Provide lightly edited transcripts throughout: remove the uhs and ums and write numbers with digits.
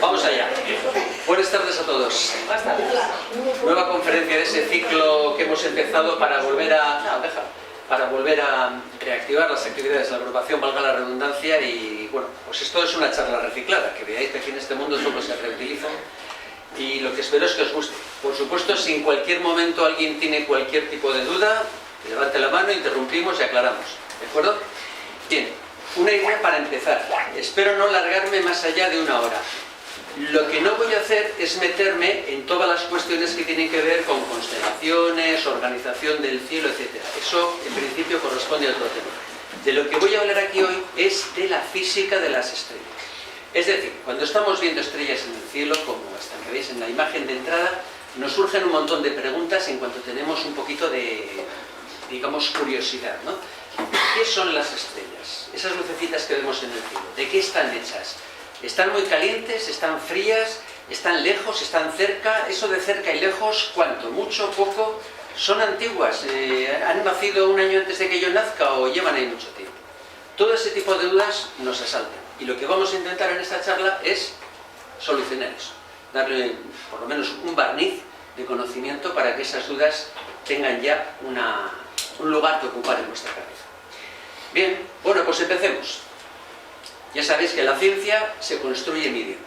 Vamos allá. Buenas tardes a todos. Nueva conferencia de ese ciclo que hemos empezado para volver a reactivar las actividades de la agrupación, valga la redundancia, y bueno, pues esto es una charla reciclada, que veáis que aquí en este mundo todo se reutiliza, y lo que espero es que os guste. Por supuesto, si en cualquier momento alguien tiene cualquier tipo de duda, levante la mano, interrumpimos y aclaramos, ¿de acuerdo? Bien, una idea para empezar. Espero no largarme más allá de una hora. Lo que no voy a hacer es meterme en todas las cuestiones que tienen que ver con constelaciones, organización del cielo, etc. Eso, en principio, corresponde a otro tema. De lo que voy a hablar aquí hoy es de la física de las estrellas. Es decir, cuando estamos viendo estrellas en el cielo, como esta que veis en la imagen de entrada, nos surgen un montón de preguntas en cuanto tenemos un poquito de, digamos, curiosidad, ¿no? ¿Qué son las estrellas? Esas lucecitas que vemos en el cielo, ¿de qué están hechas? ¿Están muy calientes? ¿Están frías? ¿Están lejos? ¿Están cerca? Eso de cerca y lejos, ¿cuánto? ¿Mucho? ¿Poco? ¿Son antiguas? ¿Han nacido un año antes de que yo nazca o llevan ahí mucho tiempo? Todo ese tipo de dudas nos asaltan. Y lo que vamos a intentar en esta charla es solucionar eso. Darle por lo menos un barniz de conocimiento para que esas dudas tengan ya un lugar que ocupar en nuestra cabeza. Bien, bueno, pues empecemos. Ya sabéis que la ciencia se construye midiendo.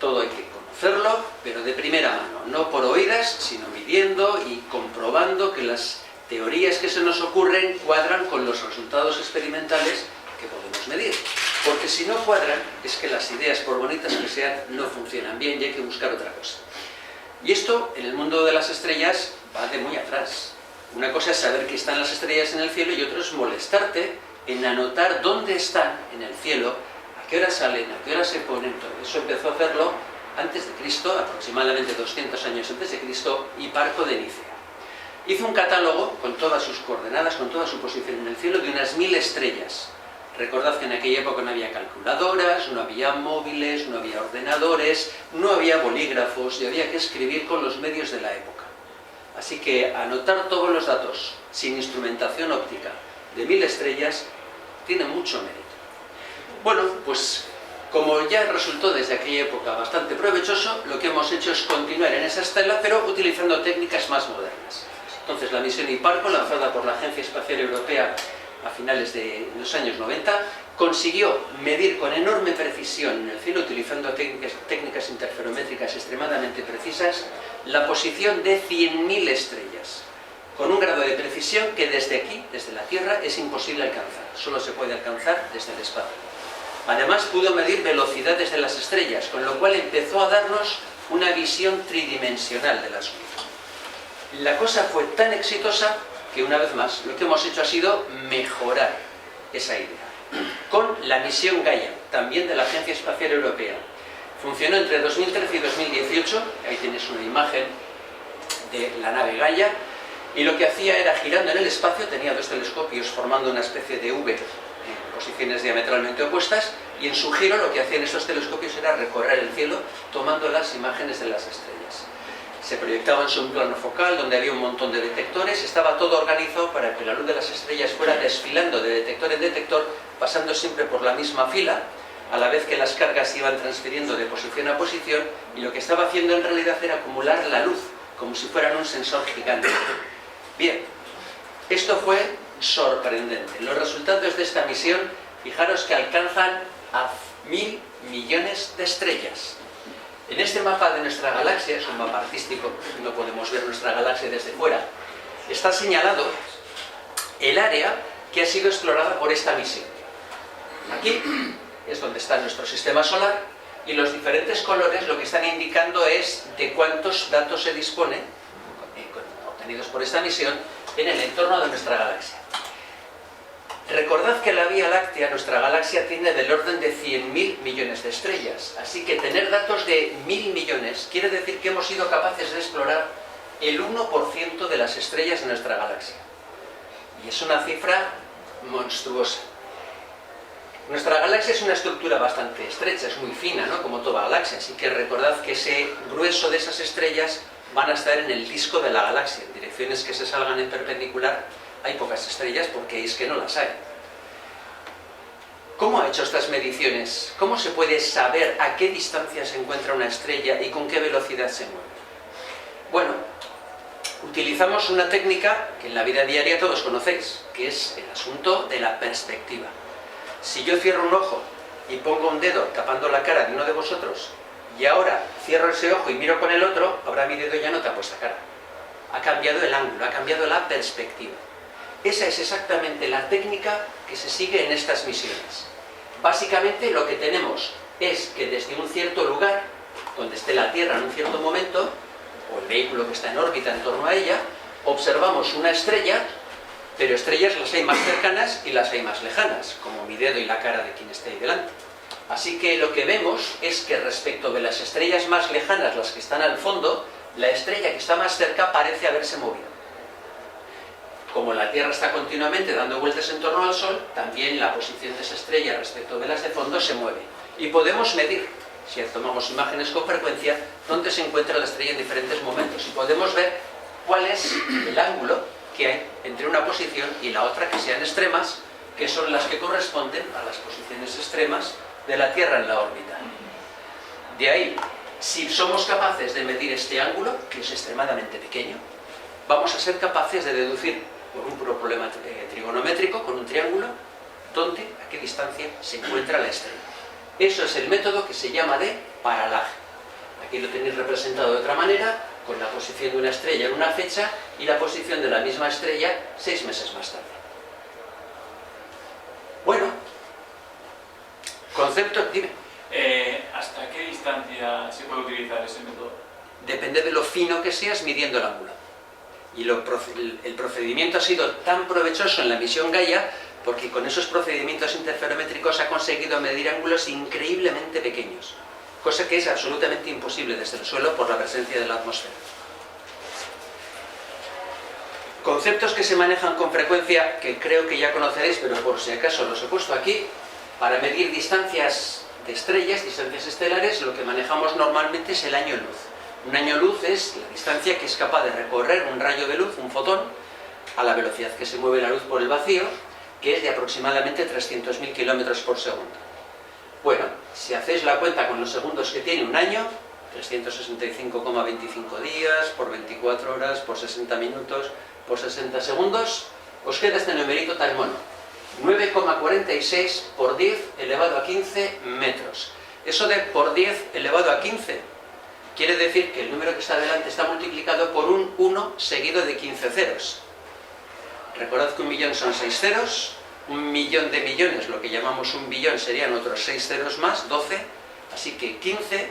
Todo hay que conocerlo, pero de primera mano, no por oídas, sino midiendo y comprobando que las teorías que se nos ocurren cuadran con los resultados experimentales que podemos medir. Porque si no cuadran, es que las ideas, por bonitas que sean, no funcionan bien y hay que buscar otra cosa. Y esto, en el mundo de las estrellas, va de muy atrás. Una cosa es saber que están las estrellas en el cielo y otra es molestarte en anotar dónde están en el cielo, a qué hora salen, a qué hora se ponen. Todo eso empezó a hacerlo antes de Cristo, aproximadamente 200 años antes de Cristo, Hiparco de Nicea. Hizo un catálogo con todas sus coordenadas, con toda su posición en el cielo, de unas 1000 estrellas. Recordad que en aquella época no había calculadoras, no había móviles, no había ordenadores, no había bolígrafos y había que escribir con los medios de la época. Así que anotar todos los datos sin instrumentación óptica de 1000 estrellas tiene mucho mérito. Bueno, pues como ya resultó desde aquella época bastante provechoso, lo que hemos hecho es continuar en esa estela, pero utilizando técnicas más modernas. Entonces la misión Hiparco, lanzada por la Agencia Espacial Europea a finales de los años 90, consiguió medir con enorme precisión en el cielo, utilizando técnicas interferométricas extremadamente precisas, la posición de 100.000 estrellas, con un grado de precisión que desde aquí, desde la Tierra, es imposible alcanzar. Solo se puede alcanzar desde el espacio. Además, pudo medir velocidades de las estrellas, con lo cual empezó a darnos una visión tridimensional de las mismas. La cosa fue tan exitosa que, una vez más, lo que hemos hecho ha sido mejorar esa idea. Con la misión Gaia, también de la Agencia Espacial Europea. Funcionó entre 2013 y 2018, ahí tenéis una imagen de la nave Gaia, y lo que hacía era, girando en el espacio, tenía dos telescopios formando una especie de V en posiciones diametralmente opuestas, y en su giro lo que hacían estos telescopios era recorrer el cielo tomando las imágenes de las estrellas. Se proyectaban sobre un plano focal donde había un montón de detectores, estaba todo organizado para que la luz de las estrellas fuera desfilando de detector en detector, pasando siempre por la misma fila, a la vez que las cargas se iban transfiriendo de posición a posición, y lo que estaba haciendo en realidad era acumular la luz, como si fueran un sensor gigante. Bien, esto fue sorprendente. Los resultados de esta misión, fijaros que alcanzan a 1000 millones de estrellas. En este mapa de nuestra galaxia, es un mapa artístico, no podemos ver nuestra galaxia desde fuera, está señalado el área que ha sido explorada por esta misión. Aquí es donde está nuestro sistema solar, y los diferentes colores lo que están indicando es de cuántos datos se dispone, obtenidos por esta misión, en el entorno de nuestra galaxia. Recordad que la Vía Láctea, nuestra galaxia, tiene del orden de 100.000 millones de estrellas, así que tener datos de 1000 millones quiere decir que hemos sido capaces de explorar el 1% de las estrellas de nuestra galaxia. Y es una cifra monstruosa. Nuestra galaxia es una estructura bastante estrecha, es muy fina, ¿no?, como toda galaxia, así que recordad que ese grueso de esas estrellas van a estar en el disco de la galaxia. En direcciones que se salgan en perpendicular hay pocas estrellas, porque es que no las hay. ¿Cómo ha hecho estas mediciones? ¿Cómo se puede saber a qué distancia se encuentra una estrella y con qué velocidad se mueve? Bueno, utilizamos una técnica que en la vida diaria todos conocéis, que es el asunto de la perspectiva. Si yo cierro un ojo y pongo un dedo tapando la cara de uno de vosotros, y ahora cierro ese ojo y miro con el otro, ahora mi dedo ya no tapa esa cara. Ha cambiado el ángulo, ha cambiado la perspectiva. Esa es exactamente la técnica que se sigue en estas misiones. Básicamente lo que tenemos es que desde un cierto lugar, donde esté la Tierra en un cierto momento, o el vehículo que está en órbita en torno a ella, observamos una estrella, pero estrellas las hay más cercanas y las hay más lejanas, como mi dedo y la cara de quien esté ahí delante. Así que lo que vemos es que respecto de las estrellas más lejanas, las que están al fondo, la estrella que está más cerca parece haberse movido. Como la Tierra está continuamente dando vueltas en torno al Sol, también la posición de esa estrella respecto de las de fondo se mueve. Y podemos medir, si tomamos imágenes con frecuencia, dónde se encuentra la estrella en diferentes momentos. Y podemos ver cuál es el ángulo que hay entre una posición y la otra que sean extremas, que son las que corresponden a las posiciones extremas de la Tierra en la órbita. De ahí, si somos capaces de medir este ángulo, que es extremadamente pequeño, vamos a ser capaces de deducir por un puro problema trigonométrico, con un triángulo, dónde, a qué distancia se encuentra la estrella. Eso es el método que se llama de paralaje. Aquí lo tenéis representado de otra manera, con la posición de una estrella en una fecha y la posición de la misma estrella 6 meses más tarde. Bueno, concepto, dime. ¿Hasta qué distancia se puede utilizar ese método? Depende de lo fino que seas midiendo el ángulo. Y el procedimiento ha sido tan provechoso en la misión Gaia porque con esos procedimientos interferométricos ha conseguido medir ángulos increíblemente pequeños, cosa que es absolutamente imposible desde el suelo por la presencia de la atmósfera. Conceptos que se manejan con frecuencia, que creo que ya conoceréis, pero por si acaso los he puesto aquí, para medir distancias de estrellas, distancias estelares, lo que manejamos normalmente es el año luz. Un año luz es la distancia que es capaz de recorrer un rayo de luz, un fotón, a la velocidad que se mueve la luz por el vacío, que es de aproximadamente 300.000 kilómetros por segundo. Bueno, si hacéis la cuenta con los segundos que tiene un año, 365,25 días, por 24 horas, por 60 minutos, por 60 segundos, os queda este numerito tan mono. 9,46 por 10 elevado a 15 metros. Eso de por 10 elevado a 15 quiere decir que el número que está delante está multiplicado por un 1 seguido de 15 ceros. Recordad que un millón son 6 ceros, un millón de millones, lo que llamamos un billón, serían otros 6 ceros más, 12, así que 15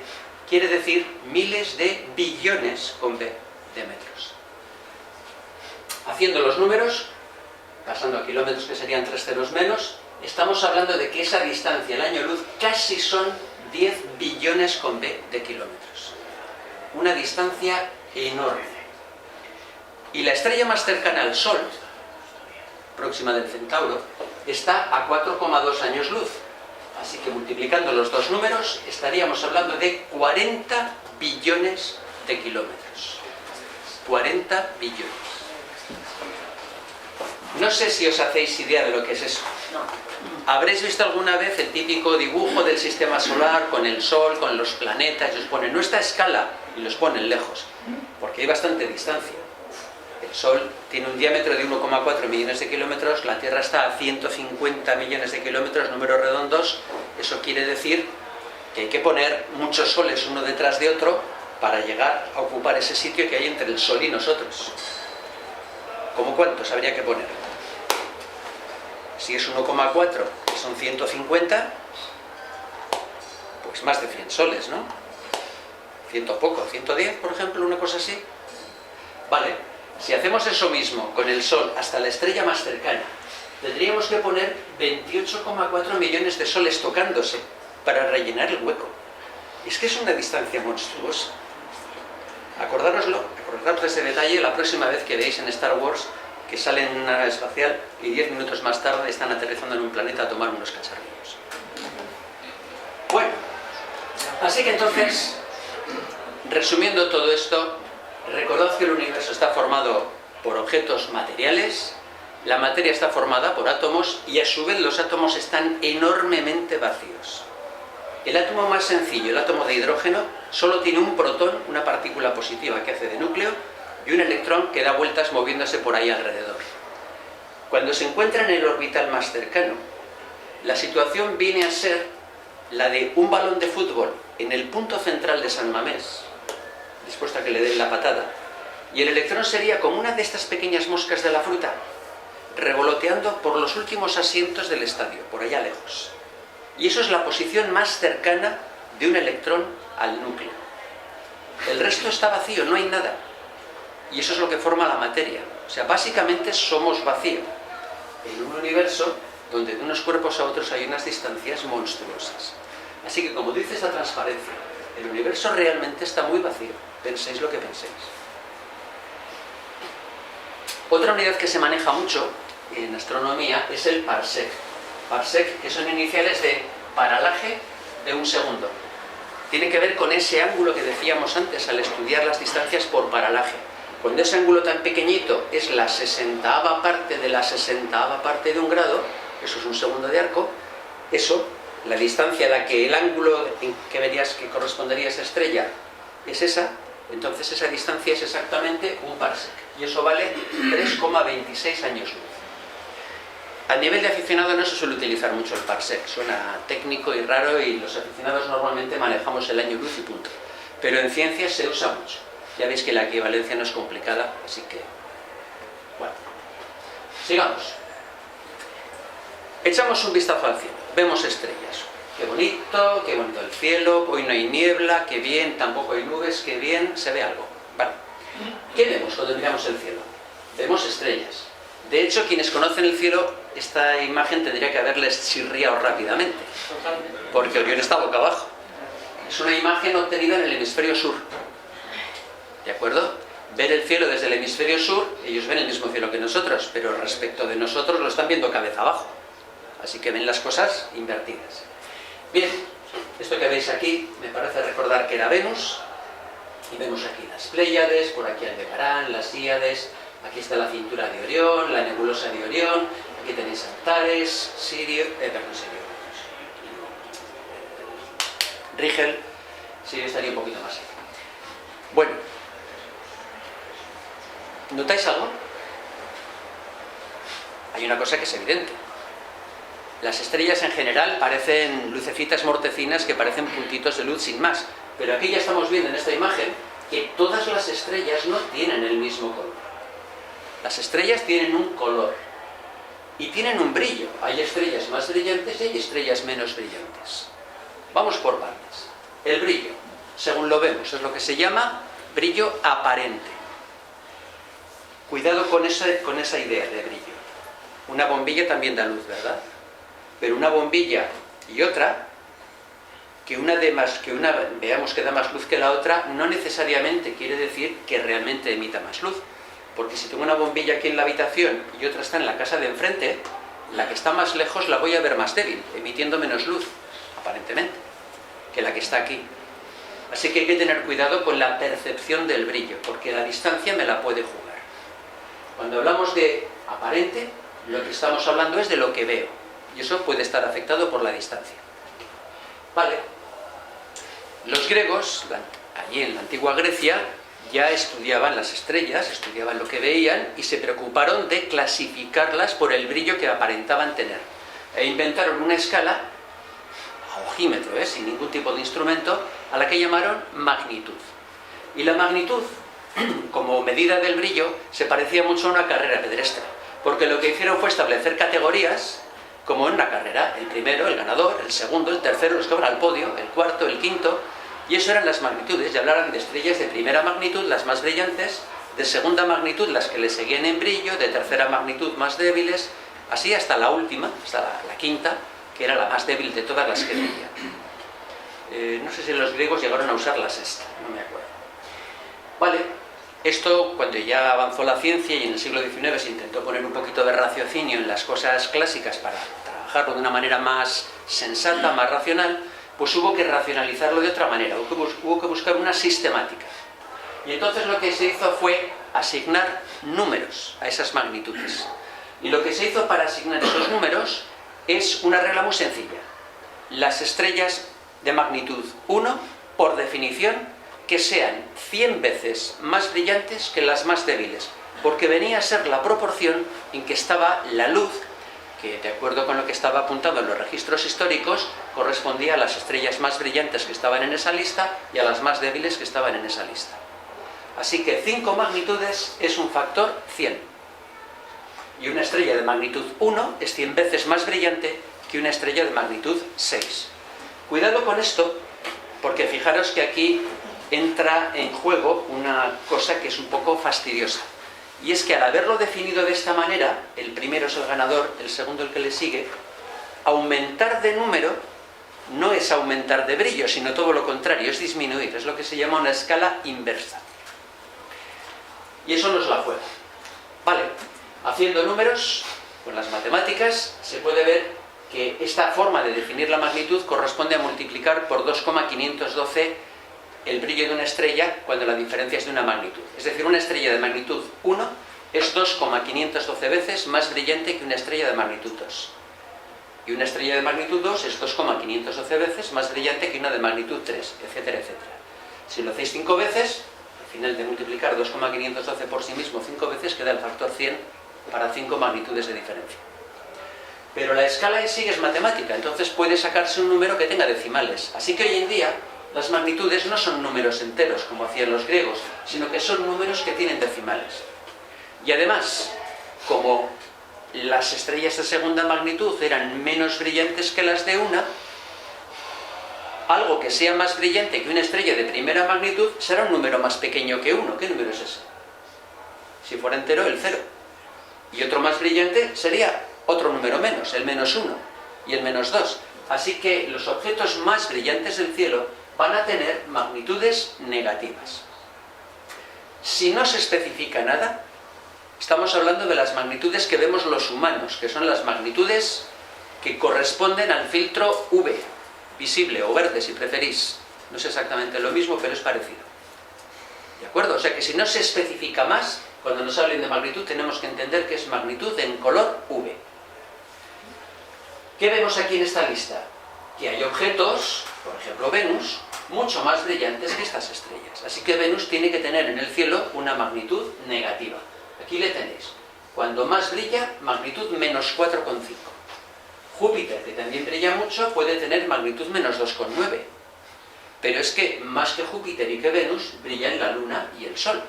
quiere decir miles de billones con B de metros. Haciendo los números, pasando a kilómetros que serían 3 ceros menos, estamos hablando de que esa distancia, el año luz, casi son 10 billones con B de kilómetros. Una distancia enorme. Y la estrella más cercana al Sol, próxima del Centauro, está a 4,2 años luz. Así que multiplicando los dos números, estaríamos hablando de 40 billones de kilómetros. 40 billones. No sé si os hacéis idea de lo que es eso. Habréis visto alguna vez el típico dibujo del sistema solar con el Sol, con los planetas, y os ponen no está a escala y los ponen lejos, porque hay bastante distancia. El Sol tiene un diámetro de 1,4 millones de kilómetros, la Tierra está a 150 millones de kilómetros, números redondos. Eso quiere decir que hay que poner muchos soles uno detrás de otro para llegar a ocupar ese sitio que hay entre el Sol y nosotros. ¿Cómo cuántos habría que poner? Si es 1,4, que son 150, pues más de 100 soles, ¿no? 100 poco, 110, por ejemplo, una cosa así. Vale, si hacemos eso mismo con el Sol hasta la estrella más cercana, tendríamos que poner 28,4 millones de soles tocándose para rellenar el hueco. Es que es una distancia monstruosa. Acordároslo, acordaros de ese detalle la próxima vez que veáis en Star Wars que salen en una nave espacial y 10 minutos más tarde están aterrizando en un planeta a tomar unos cacharrillos. Bueno, así que entonces, resumiendo todo esto, recordad que el universo está formado por objetos materiales La materia está formada por átomos y a su vez los átomos están enormemente vacíos. El átomo más sencillo, el átomo de hidrógeno, solo tiene un protón, una partícula positiva que hace de núcleo, y un electrón que da vueltas moviéndose por ahí alrededor. Cuando se encuentra en el orbital más cercano, la situación viene a ser la de un balón de fútbol en el punto central de San Mamés, dispuesto a que le den la patada, y el electrón sería como una de estas pequeñas moscas de la fruta, revoloteando por los últimos asientos del estadio, por allá lejos. Y eso es la posición más cercana de un electrón al núcleo. El resto está vacío, no hay nada. Y eso es lo que forma la materia. O sea, básicamente somos vacío en un universo donde de unos cuerpos a otros hay unas distancias monstruosas. Así que, como dice esa transparencia, el universo realmente está muy vacío. Penséis lo que penséis. Otra unidad que se maneja mucho en astronomía es el parsec. Parsec, que son iniciales de paralaje de un segundo. Tiene que ver con ese ángulo que decíamos antes al estudiar las distancias por paralaje. Cuando ese ángulo tan pequeñito es la 60ava parte de la 60ava parte de un grado, eso es un segundo de arco, eso, la distancia a la que el ángulo que verías que correspondería a esa estrella es esa, entonces esa distancia es exactamente un parsec. Y eso vale 3,26 años luz. A nivel de aficionado no se suele utilizar mucho el parsec, suena técnico y raro y los aficionados normalmente manejamos el año luz y punto. Pero en ciencias se usa mucho. Ya veis que la equivalencia no es complicada, así que... bueno, sigamos. Echamos un vistazo al cielo, vemos estrellas. Qué bonito el cielo, hoy no hay niebla, qué bien, tampoco hay nubes, qué bien, se ve algo. Vale. ¿Qué vemos cuando miramos el cielo? Vemos estrellas. De hecho, quienes conocen el cielo, esta imagen tendría que haberles chirriado rápidamente, porque Orión está boca abajo. Es una imagen obtenida en el hemisferio sur. ¿De acuerdo? Ver el cielo desde el hemisferio sur, ellos ven el mismo cielo que nosotros, pero respecto de nosotros lo están viendo cabeza abajo. Así que ven las cosas invertidas. Bien, esto que veis aquí me parece recordar que era Venus, y vemos aquí las Pléyades, por aquí Aldebarán, las Híades, aquí está la cintura de Orión, la nebulosa de Orión, aquí tenéis Antares, Rigel, Sirio estaría un poquito más allá. Bueno, ¿notáis algo? Hay una cosa que es evidente. Las estrellas en general parecen lucecitas mortecinas que parecen puntitos de luz sin más. Pero aquí ya estamos viendo en esta imagen que todas las estrellas no tienen el mismo color. Las estrellas tienen un color y tienen un brillo. Hay estrellas más brillantes y hay estrellas menos brillantes. Vamos por partes. El brillo, según lo vemos, es lo que se llama brillo aparente. Cuidado con esa idea de brillo. Una bombilla también da luz, ¿verdad? Pero una bombilla y otra, que una veamos que da más luz que la otra, no necesariamente quiere decir que realmente emita más luz. Porque si tengo una bombilla aquí en la habitación y otra está en la casa de enfrente, la que está más lejos la voy a ver más débil, emitiendo menos luz, aparentemente, que la que está aquí. Así que hay que tener cuidado con la percepción del brillo, porque la distancia me la puede jugar. Cuando hablamos de aparente, lo que estamos hablando es de lo que veo. Y eso puede estar afectado por la distancia. Vale. Los griegos, allí en la antigua Grecia, ya estudiaban las estrellas, estudiaban lo que veían y se preocuparon de clasificarlas por el brillo que aparentaban tener. E inventaron una escala, a ojímetro, sin ningún tipo de instrumento, a la que llamaron magnitud. Y la magnitud, como medida del brillo, se parecía mucho a una carrera pedestre, porque lo que hicieron fue establecer categorías, como en una carrera, el primero, el ganador, el segundo, el tercero, los que van al podio, el cuarto, el quinto, y eso eran las magnitudes, y hablaban de estrellas de primera magnitud, las más brillantes, de segunda magnitud, las que le seguían en brillo, de tercera magnitud, más débiles, así hasta la última, hasta la quinta, que era la más débil de todas las que veían. No sé si los griegos llegaron a usar la sexta, no me acuerdo. Vale, esto cuando ya avanzó la ciencia y en el siglo XIX se intentó poner un poquito de raciocinio en las cosas clásicas para trabajarlo de una manera más sensata, más racional, pues hubo que racionalizarlo de otra manera, hubo que buscar una sistemática. Y entonces lo que se hizo fue asignar números a esas magnitudes. Y lo que se hizo para asignar esos números es una regla muy sencilla. Las estrellas de magnitud 1, por definición, que sean 100 veces más brillantes que las más débiles, porque venía a ser la proporción en que estaba la luz, que de acuerdo con lo que estaba apuntado en los registros históricos, correspondía a las estrellas más brillantes que estaban en esa lista y a las más débiles que estaban en esa lista. Así que 5 magnitudes es un factor 100. Y una estrella de magnitud 1 es 100 veces más brillante que una estrella de magnitud 6. Cuidado con esto, porque fijaros que aquí entra en juego una cosa que es un poco fastidiosa. Y es que al haberlo definido de esta manera, el primero es el ganador, el segundo el que le sigue, aumentar de número no es aumentar de brillo, sino todo lo contrario, es disminuir, es lo que se llama una escala inversa. Y eso nos la juega. Vale, haciendo números, con las matemáticas, se puede ver que esta forma de definir la magnitud corresponde a multiplicar por 2,512 el brillo de una estrella cuando la diferencia es de una magnitud. Es decir, una estrella de magnitud 1 es 2,512 veces más brillante que una estrella de magnitud 2. Y una estrella de magnitud 2 es 2,512 veces más brillante que una de magnitud 3, etcétera, etcétera. Si lo hacéis 5 veces, al final de multiplicar 2,512 por sí mismo 5 veces, queda el factor 100 para 5 magnitudes de diferencia. Pero la escala en sí es matemática, entonces puede sacarse un número que tenga decimales. Así que hoy en día las magnitudes no son números enteros, como hacían los griegos, sino que son números que tienen decimales. Y además, como las estrellas de segunda magnitud eran menos brillantes que las de una, algo que sea más brillante que una estrella de primera magnitud será un número más pequeño que 1. ¿Qué número es ese? Si fuera entero, el 0. Y otro más brillante sería otro número menos, el menos 1 y el menos 2. Así que los objetos más brillantes del cielo van a tener magnitudes negativas. Si no se especifica nada, estamos hablando de las magnitudes que vemos los humanos, que son las magnitudes que corresponden al filtro V, visible o verde si preferís. No es exactamente lo mismo, pero es parecido. ¿De acuerdo? O sea que si no se especifica más, cuando nos hablen de magnitud tenemos que entender que es magnitud en color V. ¿Qué vemos aquí en esta lista? Que hay objetos, por ejemplo Venus, mucho más brillantes que estas estrellas. Así que Venus tiene que tener en el cielo una magnitud negativa. Aquí le tenéis. Cuando más brilla, magnitud menos 4,5. Júpiter, que también brilla mucho, puede tener magnitud menos 2,9. Pero es que más que Júpiter y que Venus, brillan la Luna y el Sol.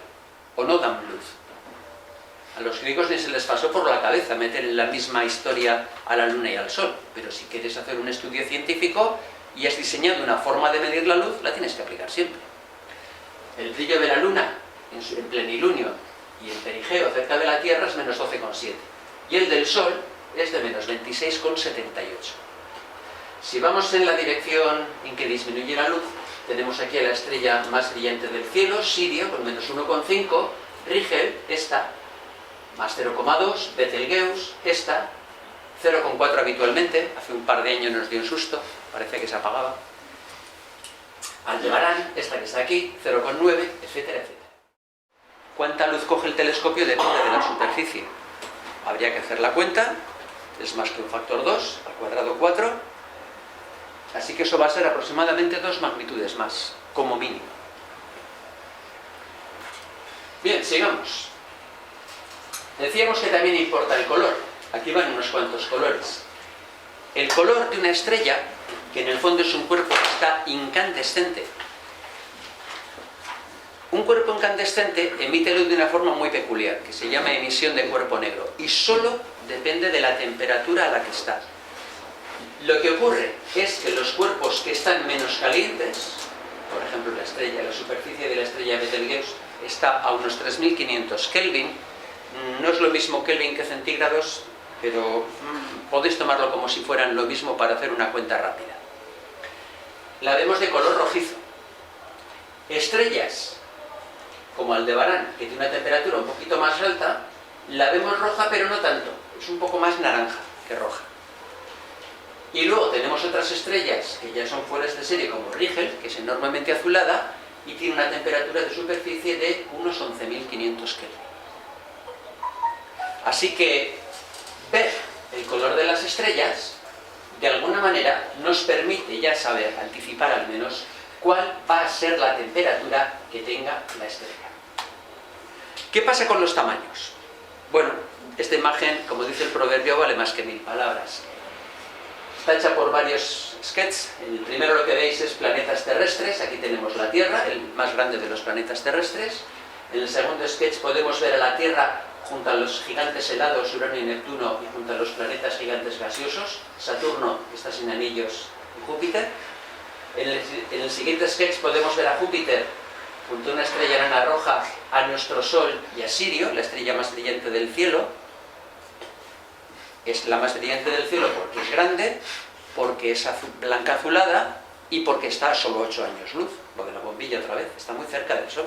O no dan luz. A los griegos ni se les pasó por la cabeza meter en la misma historia a la Luna y al Sol. Pero si quieres hacer un estudio científico y has diseñado una forma de medir la luz, la tienes que aplicar siempre. El brillo de la Luna en plenilunio y en perigeo cerca de la Tierra es menos 12,7. Y el del Sol es de menos 26,78. Si vamos en la dirección en que disminuye la luz, tenemos aquí a la estrella más brillante del cielo, Sirio, con menos 1,5, Rigel, esta, más 0,2, Betelgeuse, esta, 0,4 habitualmente, hace un par de años nos dio un susto, parece que se apagaba. Aldebarán, esta que está aquí, 0,9, etcétera, etcétera. ¿Cuánta luz coge el telescopio? Depende de la superficie. Habría que hacer la cuenta, es más que un factor 2, al cuadrado 4, así que eso va a ser aproximadamente 2 magnitudes más, como mínimo. Bien, sigamos. Decíamos que también importa el color. Aquí van unos cuantos colores. El color de una estrella, que en el fondo es un cuerpo que está incandescente. Un cuerpo incandescente emite luz de una forma muy peculiar, que se llama emisión de cuerpo negro, y solo depende de la temperatura a la que está. Lo que ocurre es que los cuerpos que están menos calientes, por ejemplo la superficie de la estrella Betelgeuse está a unos 3500 Kelvin, no es lo mismo Kelvin que centígrados, pero podéis tomarlo como si fueran lo mismo para hacer una cuenta rápida. La vemos de color rojizo. Estrellas como Aldebarán, que tiene una temperatura un poquito más alta, la vemos roja pero no tanto, es un poco más naranja que roja. Y luego tenemos otras estrellas que ya son fuera de serie como Rigel, que es enormemente azulada y tiene una temperatura de superficie de unos 11.500 Kelvin. Así que ver el color de las estrellas, de alguna manera nos permite ya saber, anticipar al menos, cuál va a ser la temperatura que tenga la estrella. ¿Qué pasa con los tamaños? Bueno, esta imagen, como dice el proverbio, vale más que 1000 palabras. Está hecha por varios sketches. El primero lo que veis es planetas terrestres. Aquí tenemos la Tierra, el más grande de los planetas terrestres. En el segundo sketch podemos ver a la Tierra junto a los gigantes helados, Urano y Neptuno, y junto a los planetas gigantes gaseosos, Saturno, que está sin anillos, y Júpiter. En el siguiente sketch podemos ver a Júpiter junto a una estrella enana roja, a nuestro Sol y a Sirio, la estrella más brillante del cielo. Es la más brillante del cielo porque es grande, porque es blanca azulada y porque está a solo 8 años luz. Lo de la bombilla otra vez, está muy cerca del Sol.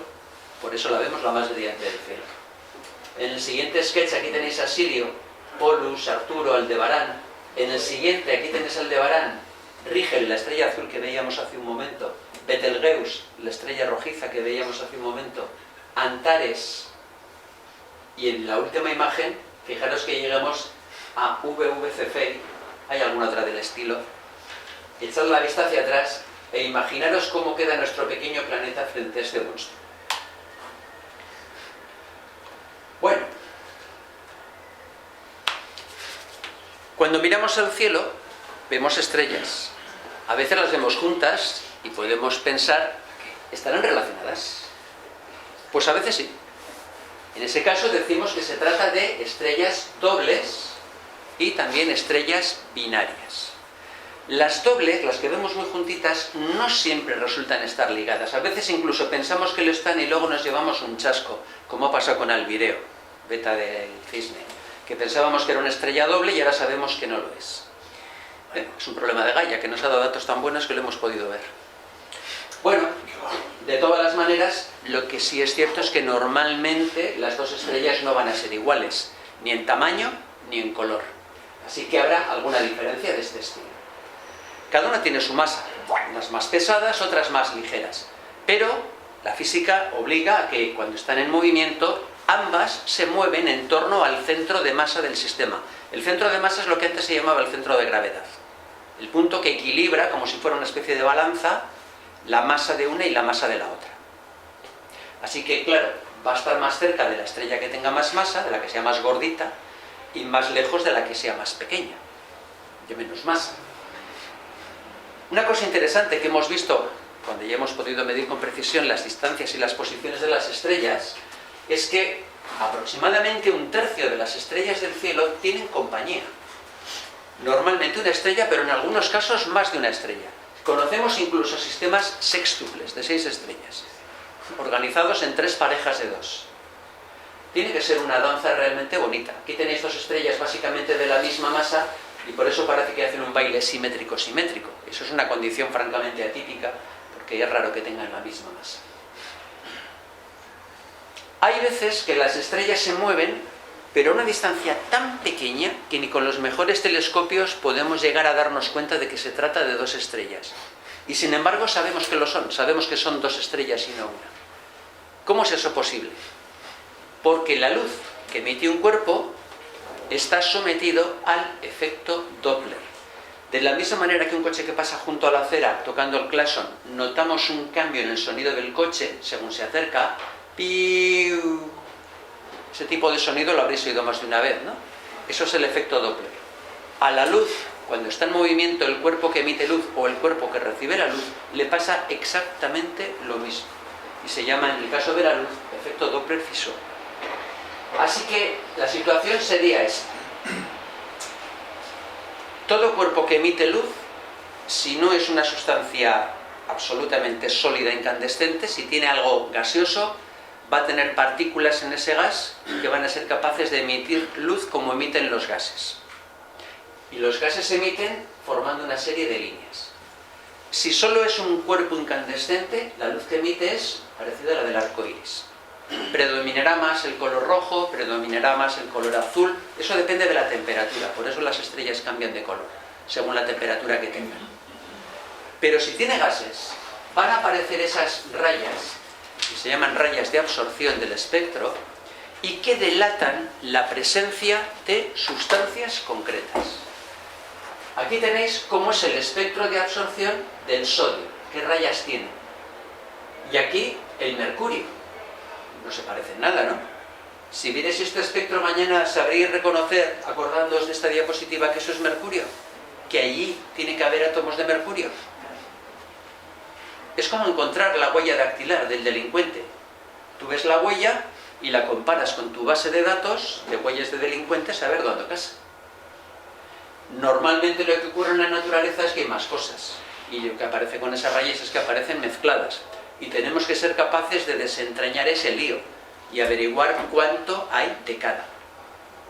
Por eso la vemos la más brillante del cielo. En el siguiente sketch aquí tenéis a Sirio, Polus, Arturo, Aldebarán. En el siguiente aquí tenéis a Aldebarán, Rigel, la estrella azul que veíamos hace un momento, Betelgeuse, la estrella rojiza que veíamos hace un momento, Antares, y en la última imagen, fijaros que llegamos a VV hay alguna otra del estilo. Echad la vista hacia atrás e imaginaros cómo queda nuestro pequeño planeta frente a este monstruo. Bueno, cuando miramos al cielo, vemos estrellas. A veces las vemos juntas y podemos pensar que estarán relacionadas. Pues a veces sí. En ese caso decimos que se trata de estrellas dobles y también estrellas binarias. Las dobles, las que vemos muy juntitas, no siempre resultan estar ligadas. A veces incluso pensamos que lo están y luego nos llevamos un chasco, como ha pasado con Albireo, beta del Cisne, que pensábamos que era una estrella doble y ahora sabemos que no lo es. Es un problema de Gaia, que nos ha dado datos tan buenos que lo hemos podido ver. Bueno, de todas las maneras, lo que sí es cierto es que normalmente las dos estrellas no van a ser iguales, ni en tamaño ni en color. Así que habrá alguna diferencia de este estilo. Cada una tiene su masa, unas más pesadas, otras más ligeras. Pero la física obliga a que cuando están en movimiento, ambas se mueven en torno al centro de masa del sistema. El centro de masa es lo que antes se llamaba el centro de gravedad. El punto que equilibra, como si fuera una especie de balanza, la masa de una y la masa de la otra. Así que, claro, va a estar más cerca de la estrella que tenga más masa, de la que sea más gordita, y más lejos de la que sea más pequeña, de menos masa. Una cosa interesante que hemos visto, cuando ya hemos podido medir con precisión las distancias y las posiciones de las estrellas, es que aproximadamente 1/3 de las estrellas del cielo tienen compañía. Normalmente una estrella, pero en algunos casos más de una estrella. Conocemos incluso sistemas sextuples, de 6 estrellas, organizados en 3 parejas de 2. Tiene que ser una danza realmente bonita. Aquí tenéis 2 estrellas básicamente de la misma masa y por eso parece que hacen un baile simétrico-simétrico. Eso es una condición francamente atípica, porque es raro que tengan la misma masa. Hay veces que las estrellas se mueven, pero a una distancia tan pequeña que ni con los mejores telescopios podemos llegar a darnos cuenta de que se trata de 2 estrellas. Y sin embargo sabemos que lo son, sabemos que son 2 estrellas y no una. ¿Cómo es eso posible? Porque la luz que emite un cuerpo está sometido al efecto Doppler. De la misma manera que un coche que pasa junto a la acera tocando el claxon, notamos un cambio en el sonido del coche según se acerca, ¡piu! Ese tipo de sonido lo habréis oído más de una vez, ¿no? Eso es el efecto Doppler. A la luz, cuando está en movimiento el cuerpo que emite luz o el cuerpo que recibe la luz, le pasa exactamente lo mismo. Y se llama, en el caso de la luz, efecto Doppler fisor. Así que la situación sería esta. Todo cuerpo que emite luz, si no es una sustancia absolutamente sólida, incandescente, si tiene algo gaseoso, va a tener partículas en ese gas que van a ser capaces de emitir luz como emiten los gases. Y los gases se emiten formando una serie de líneas. Si solo es un cuerpo incandescente, la luz que emite es parecida a la del arco iris. Predominará más el color rojo, predominará más el color azul. Eso depende de la temperatura, por eso las estrellas cambian de color, según la temperatura que tengan. Pero si tiene gases, van a aparecer esas rayas, que se llaman rayas de absorción del espectro, y que delatan la presencia de sustancias concretas. Aquí tenéis cómo es el espectro de absorción del sodio, qué rayas tiene. Y aquí el mercurio. No se parecen nada, ¿no? Si vierais este espectro mañana, ¿sabréis reconocer, acordándoos de esta diapositiva, que eso es mercurio? Que allí tiene que haber átomos de mercurio. Es como encontrar la huella dactilar del delincuente. Tú ves la huella y la comparas con tu base de datos de huellas de delincuentes a ver dónde casa. Normalmente lo que ocurre en la naturaleza es que hay más cosas. Y lo que aparece con esas rayas es que aparecen mezcladas. Y tenemos que ser capaces de desentrañar ese lío y averiguar cuánto hay de cada.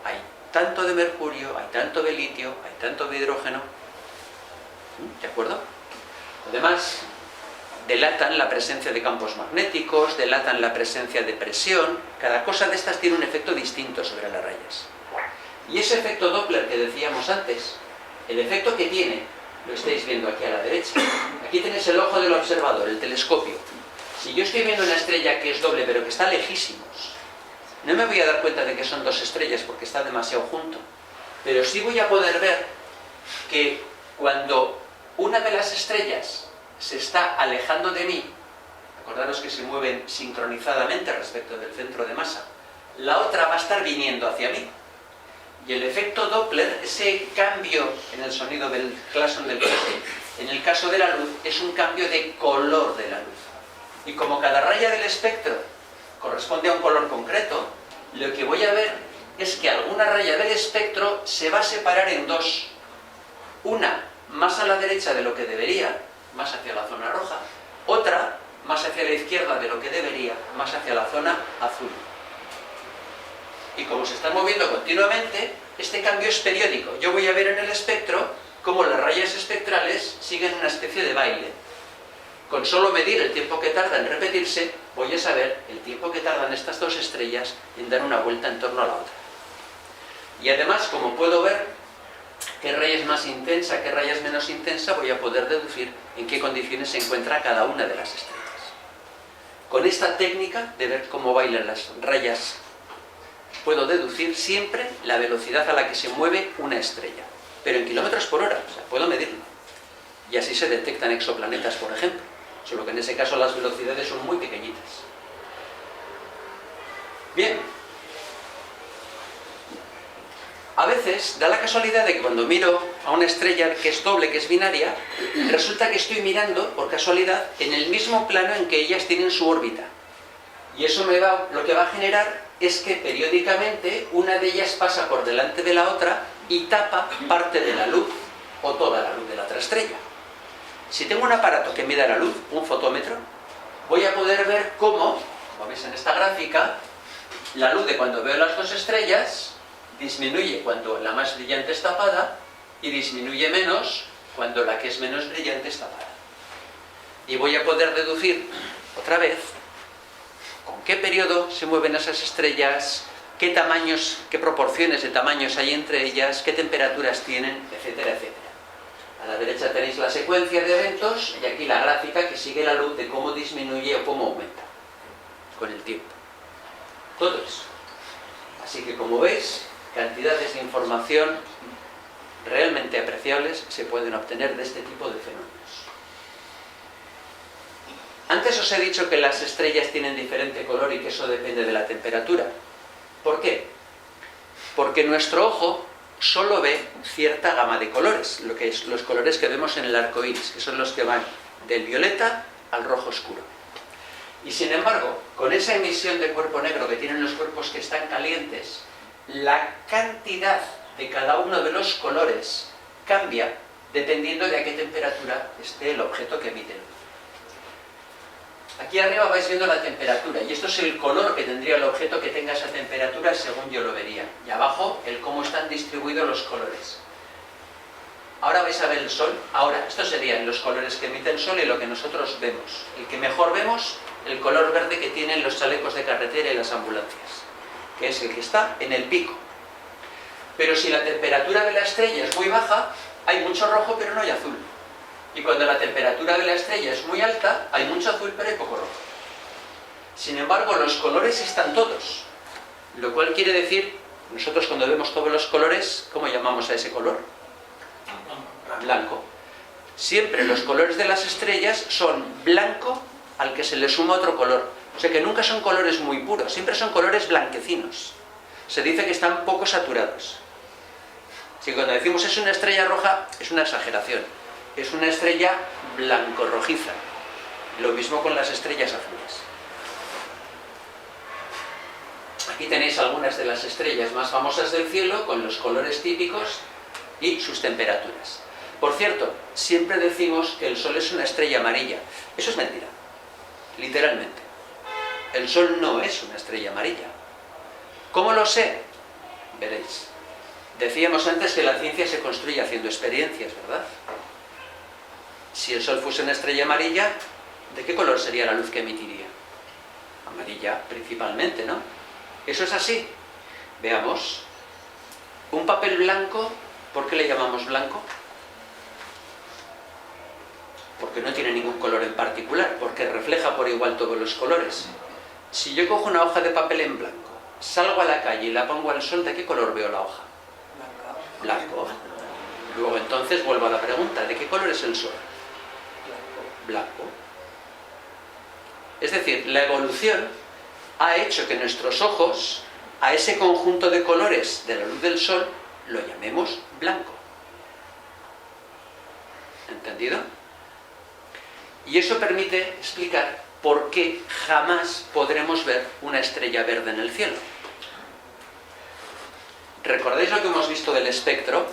Hay tanto de mercurio, hay tanto de litio, hay tanto de hidrógeno. ¿De acuerdo? Además, delatan la presencia de campos magnéticos, delatan la presencia de presión. Cada cosa de estas tiene un efecto distinto sobre las rayas. Y ese efecto Doppler que decíamos antes, el efecto que tiene, lo estáis viendo aquí a la derecha. Aquí tenéis el ojo del observador, el telescopio. Si yo estoy viendo una estrella que es doble pero que está lejísimos, no me voy a dar cuenta de que son dos estrellas porque está demasiado junto. Pero sí voy a poder ver que cuando una de las estrellas se está alejando de mí, acordaros que se mueven sincronizadamente respecto del centro de masa, la otra va a estar viniendo hacia mí. Y el efecto Doppler, ese cambio en el sonido del claxon del coche, en el caso de la luz, es un cambio de color de la luz. Y como cada raya del espectro corresponde a un color concreto, lo que voy a ver es que alguna raya del espectro se va a separar en dos. Una más a la derecha de lo que debería, más hacia la zona roja. Otra más hacia la izquierda de lo que debería, más hacia la zona azul. Y como se están moviendo continuamente, este cambio es periódico. Yo voy a ver en el espectro cómo las rayas espectrales siguen una especie de baile. Con solo medir el tiempo que tarda en repetirse, voy a saber el tiempo que tardan estas dos estrellas en dar una vuelta en torno a la otra. Y además, como puedo ver qué raya es más intensa, qué raya es menos intensa, voy a poder deducir en qué condiciones se encuentra cada una de las estrellas. Con esta técnica de ver cómo bailan las rayas, puedo deducir siempre la velocidad a la que se mueve una estrella, pero en kilómetros por hora, o sea, puedo medirlo. Y así se detectan exoplanetas, por ejemplo, solo que en ese caso las velocidades son muy pequeñitas. Bien. A veces da la casualidad de que cuando miro a una estrella que es doble, que es binaria, resulta que estoy mirando, por casualidad, en el mismo plano en que ellas tienen su órbita. Y eso lo que va a generar es que periódicamente una de ellas pasa por delante de la otra y tapa parte de la luz o toda la luz de la otra estrella. Si tengo un aparato que mida la luz, un fotómetro, voy a poder ver cómo, como veis en esta gráfica, la luz de cuando veo las dos estrellas disminuye cuando la más brillante es tapada y disminuye menos cuando la que es menos brillante es tapada. Y voy a poder deducir, otra vez, con qué periodo se mueven esas estrellas, qué tamaños, qué proporciones de tamaños hay entre ellas, qué temperaturas tienen, etcétera, etcétera. A la derecha tenéis la secuencia de eventos y aquí la gráfica que sigue la luz de cómo disminuye o cómo aumenta con el tiempo. Todo eso. Así que como veis, cantidades de información realmente apreciables se pueden obtener de este tipo de fenómenos. Antes os he dicho que las estrellas tienen diferente color y que eso depende de la temperatura. ¿Por qué? Porque nuestro ojo solo ve cierta gama de colores, lo que es los colores que vemos en el arco iris, que son los que van del violeta al rojo oscuro. Y sin embargo, con esa emisión de cuerpo negro que tienen los cuerpos que están calientes, la cantidad de cada uno de los colores cambia dependiendo de a qué temperatura esté el objeto que emite luz. Aquí arriba vais viendo la temperatura, y esto es el color que tendría el objeto que tenga esa temperatura según yo lo vería. Y abajo, el cómo están distribuidos los colores. Ahora vais a ver el sol. Ahora, estos serían los colores que emite el sol y lo que nosotros vemos. El que mejor vemos, el color verde que tienen los chalecos de carretera y las ambulancias, que es el que está en el pico. Pero si la temperatura de la estrella es muy baja, hay mucho rojo pero no hay azul. Y cuando la temperatura de la estrella es muy alta, hay mucho azul pero hay poco rojo. Sin embargo, los colores están todos. Lo cual quiere decir, nosotros cuando vemos todos los colores, ¿cómo llamamos a ese color? Blanco. Siempre los colores de las estrellas son blanco al que se le suma otro color. O sea que nunca son colores muy puros, siempre son colores blanquecinos. Se dice que están poco saturados. Si cuando decimos es una estrella roja, es una exageración. Es una estrella blanco-rojiza. Lo mismo con las estrellas azules. Aquí tenéis algunas de las estrellas más famosas del cielo, con los colores típicos y sus temperaturas. Por cierto, siempre decimos que el Sol es una estrella amarilla. Eso es mentira, literalmente. El Sol no es una estrella amarilla. ¿Cómo lo sé? Veréis. Decíamos antes que la ciencia se construye haciendo experiencias, ¿verdad? Si el Sol fuese una estrella amarilla, ¿de qué color sería la luz que emitiría? Amarilla principalmente, ¿no? Eso es así. Veamos. Un papel blanco, ¿por qué le llamamos blanco? Porque no tiene ningún color en particular, porque refleja por igual todos los colores. Si yo cojo una hoja de papel en blanco, salgo a la calle y la pongo al sol, ¿de qué color veo la hoja? Blanco. Luego entonces vuelvo a la pregunta, ¿de qué color es el sol? Blanco. Es decir, la evolución ha hecho que nuestros ojos, a ese conjunto de colores de la luz del sol, lo llamemos blanco. ¿Entendido? Y eso permite explicar por qué jamás podremos ver una estrella verde en el cielo. ¿Recordáis lo que hemos visto del espectro?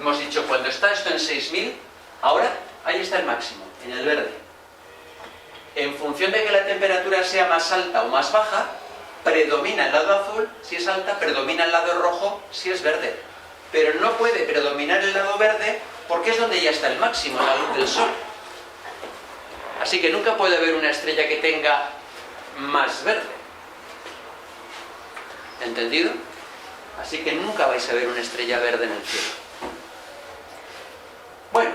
Hemos dicho, cuando está esto en 6000, ahora ahí está el máximo, en el verde. En función de que la temperatura sea más alta o más baja, predomina el lado azul si es alta, predomina el lado rojo si es verde. Pero no puede predominar el lado verde porque es donde ya está el máximo, la luz del sol. Así que nunca puede haber una estrella que tenga más verde. ¿Entendido? Así que nunca vais a ver una estrella verde en el cielo. Bueno,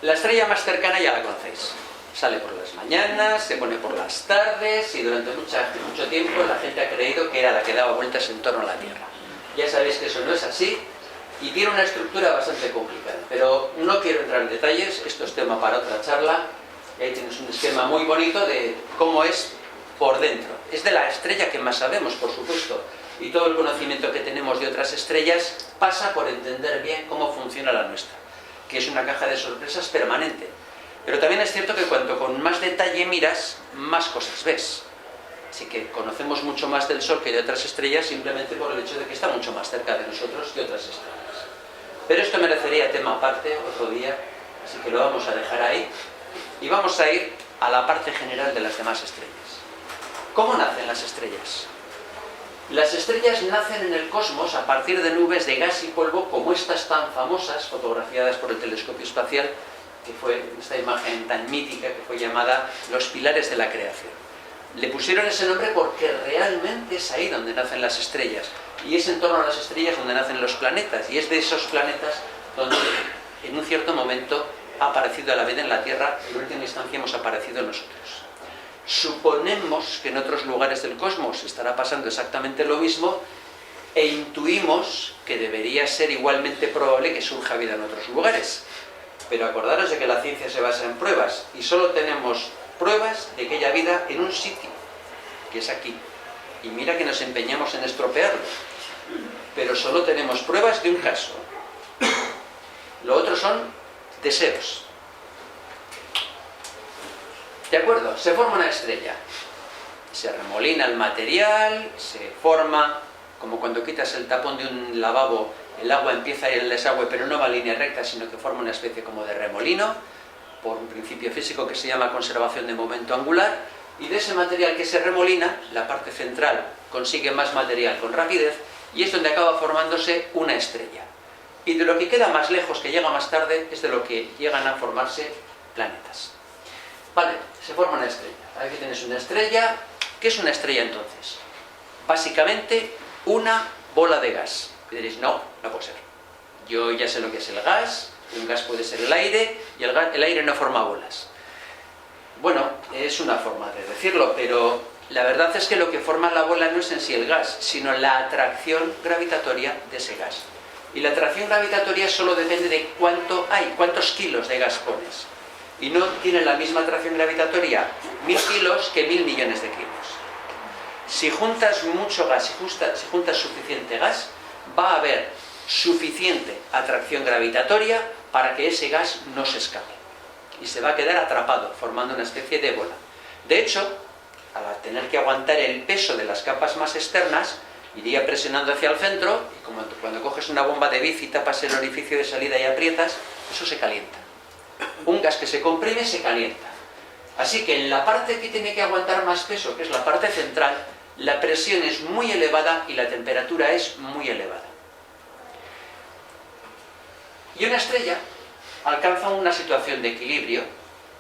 la estrella más cercana ya la conocéis. Sale por las mañanas, se pone por las tardes y durante mucho tiempo la gente ha creído que era la que daba vueltas en torno a la Tierra. Ya sabéis que eso no es así y tiene una estructura bastante complicada. Pero no quiero entrar en detalles, esto es tema para otra charla. Y ahí tienes un esquema muy bonito de cómo es por dentro. Es de la estrella que más sabemos, por supuesto. Y todo el conocimiento que tenemos de otras estrellas pasa por entender bien cómo funciona la nuestra, que es una caja de sorpresas permanente. Pero también es cierto que cuanto con más detalle miras, más cosas ves. Así que conocemos mucho más del Sol que de otras estrellas simplemente por el hecho de que está mucho más cerca de nosotros que otras estrellas. Pero esto merecería tema aparte, otro día, así que lo vamos a dejar ahí. Y vamos a ir a la parte general de las demás estrellas. ¿Cómo nacen las estrellas? Las estrellas nacen en el cosmos a partir de nubes de gas y polvo como estas tan famosas, fotografiadas por el telescopio espacial, que fue esta imagen tan mítica que fue llamada los pilares de la creación. Le pusieron ese nombre porque realmente es ahí donde nacen las estrellas. Y es en torno a las estrellas donde nacen los planetas. Y es de esos planetas donde en un cierto momento ha aparecido la vida en la Tierra y en última instancia hemos aparecido nosotros. Suponemos que en otros lugares del cosmos estará pasando exactamente lo mismo e intuimos que debería ser igualmente probable que surja vida en otros lugares. Pero acordaros de que la ciencia se basa en pruebas y solo tenemos pruebas de que haya vida en un sitio, que es aquí. Y mira que nos empeñamos en estropearlo. Pero solo tenemos pruebas de un caso. Lo otro son deseos. ¿De acuerdo? Se forma una estrella. Se remolina el material, se forma, como cuando quitas el tapón de un lavabo, el agua empieza a ir al desagüe, pero no va en línea recta, sino que forma una especie como de remolino, por un principio físico que se llama conservación de momento angular, y de ese material que se remolina, la parte central consigue más material con rapidez, y es donde acaba formándose una estrella. Y de lo que queda más lejos, que llega más tarde, es de lo que llegan a formarse planetas. Vale, se forma una estrella. Aquí tienes una estrella. ¿Qué es una estrella entonces? Básicamente una bola de gas. Y diréis, no, no puede ser. Yo ya sé lo que es el gas. Un gas puede ser el aire y el aire no forma bolas. Bueno, es una forma de decirlo, pero La verdad es que lo que forma la bola no es en sí el gas, sino la atracción gravitatoria de ese gas. Y la atracción gravitatoria solo depende de cuánto hay, cuántos kilos de gas pones. Y no tiene la misma atracción gravitatoria 1000 kilos que 1000 millones de kilos. Si juntas mucho gas, si juntas suficiente gas, va a haber suficiente atracción gravitatoria para que ese gas no se escape. Y se va a quedar atrapado, formando una especie de bola. De hecho, al tener que aguantar el peso de las capas más externas, iría presionando hacia el centro, y como cuando coges una bomba de bici y tapas el orificio de salida y aprietas, eso se calienta. Un gas que se comprime se calienta. Así que en la parte que tiene que aguantar más peso, que es la parte central, la presión es muy elevada y la temperatura es muy elevada. Y una estrella alcanza una situación de equilibrio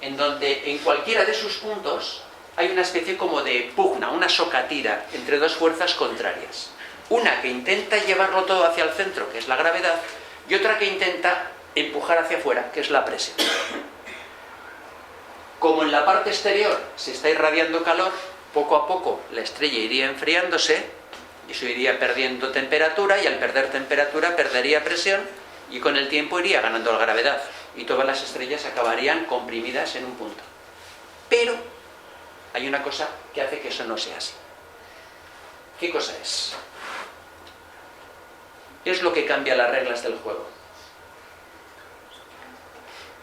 en donde en cualquiera de sus puntos hay una especie como de pugna, una socatira entre dos fuerzas contrarias. Una que intenta llevarlo todo hacia el centro, que es la gravedad, y otra que intenta empujar hacia afuera, que es la presión. Como en la parte exterior se está irradiando calor, poco a poco la estrella iría enfriándose, y eso iría perdiendo temperatura, y al perder temperatura perdería presión, y con el tiempo iría ganando la gravedad, y todas las estrellas acabarían comprimidas en un punto. Pero hay una cosa que hace que eso no sea así. ¿Qué cosa es? ¿Qué es lo que cambia las reglas del juego?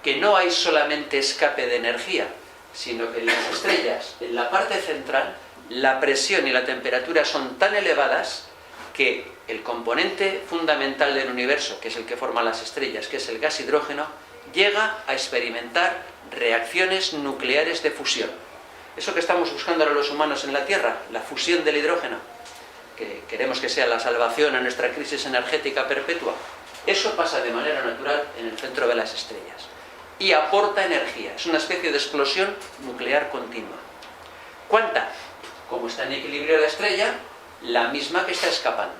Que no hay solamente escape de energía, sino que en las estrellas, en la parte central, la presión y la temperatura son tan elevadas que el componente fundamental del universo, que es el que forma las estrellas, que es el gas hidrógeno, llega a experimentar reacciones nucleares de fusión. Eso que estamos buscando ahora los humanos en la Tierra, la fusión del hidrógeno, que queremos que sea la salvación a nuestra crisis energética perpetua, eso pasa de manera natural en el centro de las estrellas. Y aporta energía, es una especie de explosión nuclear continua. ¿Cuánta? Como está en equilibrio la estrella, la misma que está escapando.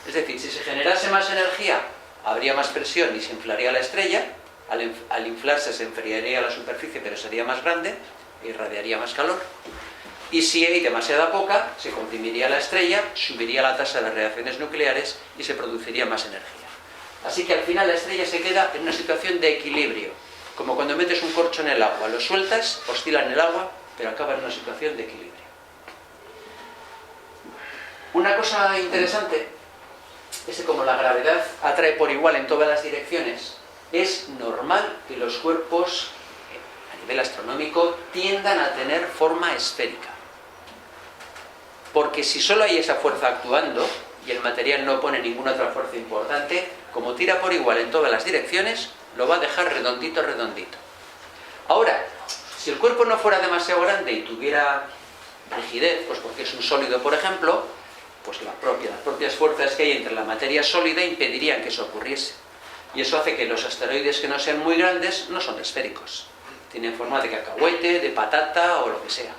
Es decir, si se generase más energía, habría más presión y se inflaría la estrella. Al inflarse se enfriaría la superficie, pero sería más grande e irradiaría más calor. Y si hay demasiada poca, se comprimiría la estrella, subiría la tasa de reacciones nucleares y se produciría más energía. Así que al final la estrella se queda en una situación de equilibrio, como cuando metes un corcho en el agua, lo sueltas, oscila en el agua, pero acaba en una situación de equilibrio. Una cosa interesante es que como la gravedad atrae por igual en todas las direcciones, es normal que los cuerpos a nivel astronómico tiendan a tener forma esférica. Porque si solo hay esa fuerza actuando y el material no pone ninguna otra fuerza importante, como tira por igual en todas las direcciones, lo va a dejar redondito, redondito. Ahora, si el cuerpo no fuera demasiado grande y tuviera rigidez, pues porque es un sólido, por ejemplo, pues las propias fuerzas que hay entre la materia sólida impedirían que eso ocurriese. Y eso hace que los asteroides que no sean muy grandes no son esféricos. Tienen forma de cacahuete, de patata o lo que sea.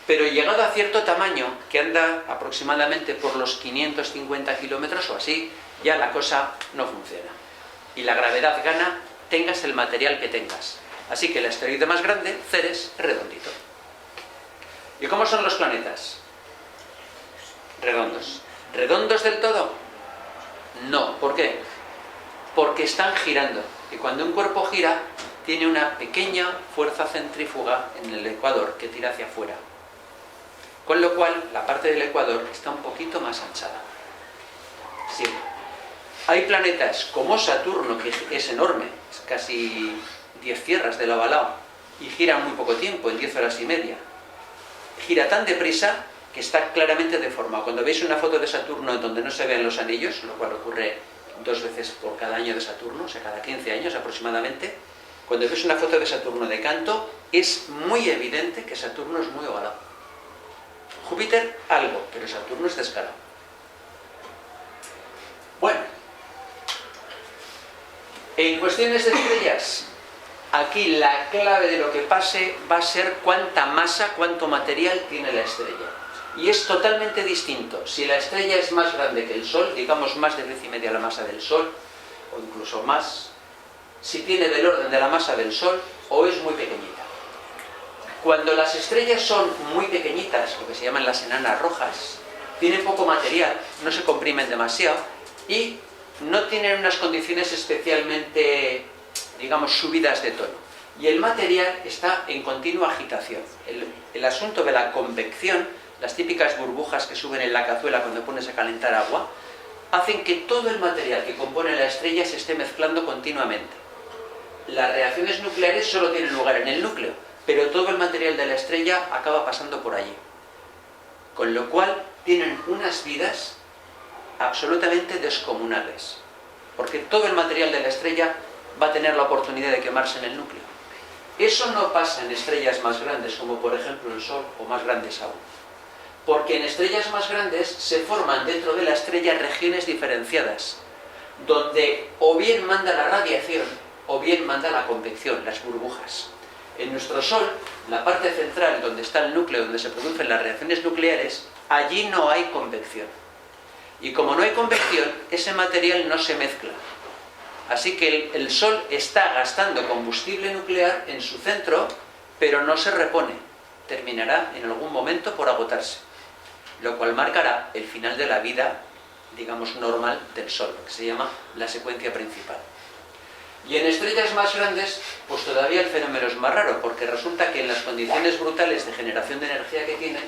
Pero llegado a cierto tamaño, que anda aproximadamente por los 550 kilómetros o así, ya la cosa no funciona. Y la gravedad gana, tengas el material que tengas. Así que el asteroide más grande, Ceres, es redondito. ¿Y cómo son los planetas? Redondos. ¿Redondos del todo? No. ¿Por qué? Porque están girando. Y cuando un cuerpo gira, tiene una pequeña fuerza centrífuga en el ecuador que tira hacia afuera. Con lo cual, la parte del ecuador está un poquito más anchada. Sí. Hay planetas como Saturno, que es enorme, es casi 10 tierras de lado a lado, y gira muy poco tiempo, en 10 horas y media. Gira tan deprisa que está claramente deformado. Cuando veis una foto de Saturno en donde no se ven los anillos, lo cual ocurre 2 veces por cada año de Saturno, o sea, cada 15 años aproximadamente, cuando ves una foto de Saturno de canto, es muy evidente que Saturno es muy ovalado. Júpiter, algo, pero Saturno es descarado. Bueno, en cuestiones de estrellas, aquí la clave de lo que pase va a ser cuánta masa, cuánto material tiene la estrella. Y es totalmente distinto si la estrella es más grande que el Sol, digamos más de 10 y media la masa del Sol, o incluso más, si tiene del orden de la masa del Sol, o es muy pequeñita. Cuando las estrellas son muy pequeñitas, lo que se llaman las enanas rojas, tienen poco material, no se comprimen demasiado y no tienen unas condiciones especialmente, digamos, subidas de tono. Y el material está en continua agitación. El asunto de la convección, las típicas burbujas que suben en la cazuela cuando pones a calentar agua, hacen que todo el material que compone la estrella se esté mezclando continuamente. Las reacciones nucleares solo tienen lugar en el núcleo, pero todo el material de la estrella acaba pasando por allí. Con lo cual tienen unas vidas absolutamente descomunales, porque todo el material de la estrella va a tener la oportunidad de quemarse en el núcleo. Eso no pasa en estrellas más grandes, como por ejemplo el Sol, o más grandes aún. Porque en estrellas más grandes se forman dentro de la estrella regiones diferenciadas, donde o bien manda la radiación, o bien manda la convección, las burbujas. En nuestro Sol, la parte central, donde está el núcleo, donde se producen las reacciones nucleares, allí no hay convección. Y como no hay convección, ese material no se mezcla. Así que el Sol está gastando combustible nuclear en su centro, pero no se repone. Terminará en algún momento por agotarse, lo cual marcará el final de la vida, digamos, normal del Sol, lo que se llama la secuencia principal. Y en estrellas más grandes, pues todavía el fenómeno es más raro, porque resulta que en las condiciones brutales de generación de energía que tienen,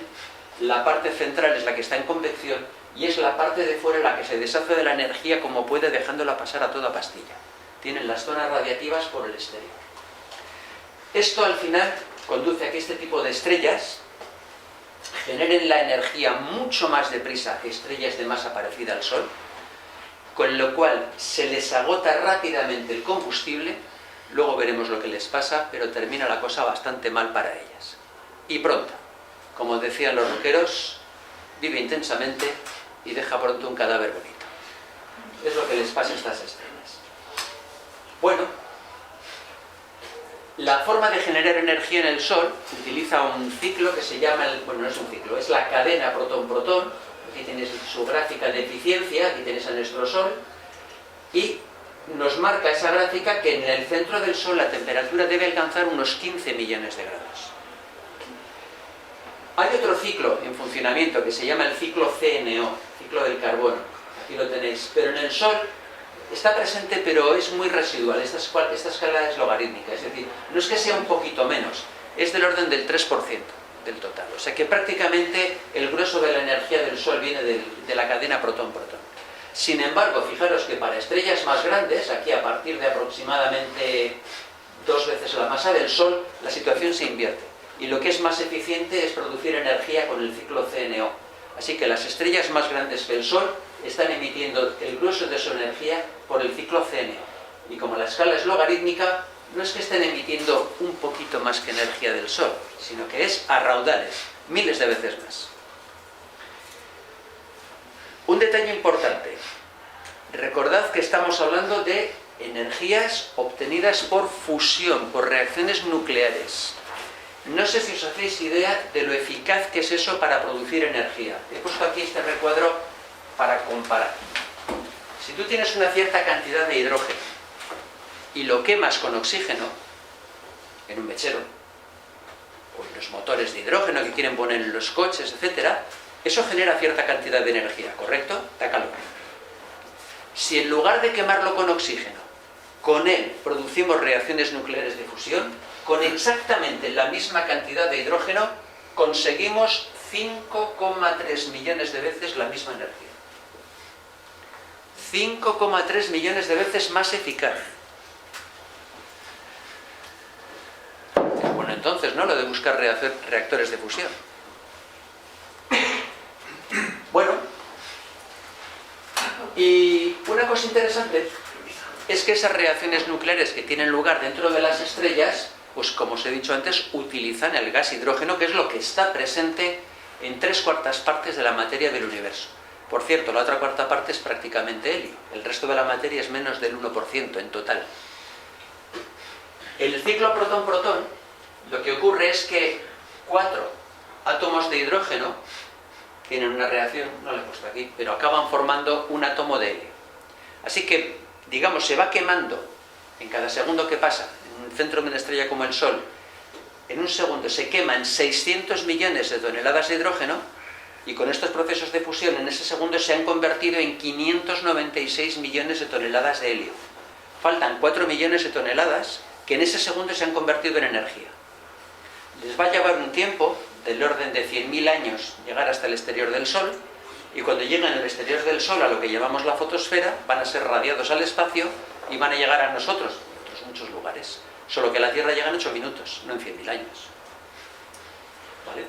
la parte central es la que está en convección y es la parte de fuera la que se deshace de la energía como puede, dejándola pasar a toda pastilla. Tienen las zonas radiativas por el exterior. Esto al final conduce a que este tipo de estrellas generen la energía mucho más deprisa que estrellas de masa parecida al Sol, con lo cual se les agota rápidamente el combustible. Luego veremos lo que les pasa, pero termina la cosa bastante mal para ellas. Y pronto, como decían los rockeros, vive intensamente y deja pronto un cadáver bonito. Es lo que les pasa a estas estrellas. Bueno, la forma de generar energía en el Sol utiliza un ciclo que se llama, bueno, no es un ciclo, es la cadena protón-protón. Aquí tienes su gráfica de eficiencia, aquí tienes a nuestro Sol, y nos marca esa gráfica que en el centro del Sol la temperatura debe alcanzar unos 15 millones de grados. Hay otro ciclo en funcionamiento que se llama el ciclo CNO, ciclo del carbono, aquí lo tenéis, pero en el Sol está presente, pero es muy residual, esta escala es logarítmica, es decir, no es que sea un poquito menos, es del orden del 3% del total, o sea que prácticamente el grueso de la energía del Sol viene de la cadena protón-protón. Sin embargo, fijaros que para estrellas más grandes, aquí a partir de aproximadamente 2 veces la masa del Sol, la situación se invierte. Y lo que es más eficiente es producir energía con el ciclo CNO. Así que las estrellas más grandes que el Sol están emitiendo el grueso de su energía por el ciclo CNO. Y como la escala es logarítmica, no es que estén emitiendo un poquito más que energía del Sol, sino que es a raudales, miles de veces más. Un detalle importante. Recordad que estamos hablando de energías obtenidas por fusión, por reacciones nucleares. No sé si os hacéis idea de lo eficaz que es eso para producir energía. He puesto aquí este recuadro para comparar. Si tú tienes una cierta cantidad de hidrógeno y lo quemas con oxígeno en un mechero o en los motores de hidrógeno que quieren poner en los coches, etc., eso genera cierta cantidad de energía, ¿correcto? Da calor. Si en lugar de quemarlo con oxígeno, con él producimos reacciones nucleares de fusión, con exactamente la misma cantidad de hidrógeno conseguimos 5,3 millones de veces la misma energía. 5,3 millones de veces más eficaz. Bueno, entonces, ¿no? Lo de buscar reactores de fusión. Bueno, y una cosa interesante es que esas reacciones nucleares que tienen lugar dentro de las estrellas, pues como os he dicho antes, utilizan el gas hidrógeno, que es lo que está presente en 3/4 partes de la materia del universo. Por cierto, la otra cuarta parte es prácticamente helio. El resto de la materia es menos del 1% en total. En el ciclo protón-protón, lo que ocurre es que 4 átomos de hidrógeno tienen una reacción, no la he puesto aquí, pero acaban formando un átomo de helio. Así que, digamos, se va quemando en cada segundo que pasa, en un centro de una estrella como el Sol, en un segundo se queman 600 millones de toneladas de hidrógeno, y con estos procesos de fusión en ese segundo se han convertido en 596 millones de toneladas de helio. Faltan 4 millones de toneladas que en ese segundo se han convertido en energía. Les va a llevar un tiempo del orden de 100.000 años llegar hasta el exterior del Sol, y cuando lleguen al exterior del Sol, a lo que llamamos la fotosfera, van a ser radiados al espacio y van a llegar a nosotros, en otros muchos lugares. Solo que a la Tierra llega en 8 minutos, no en 100.000 años. ¿Vale?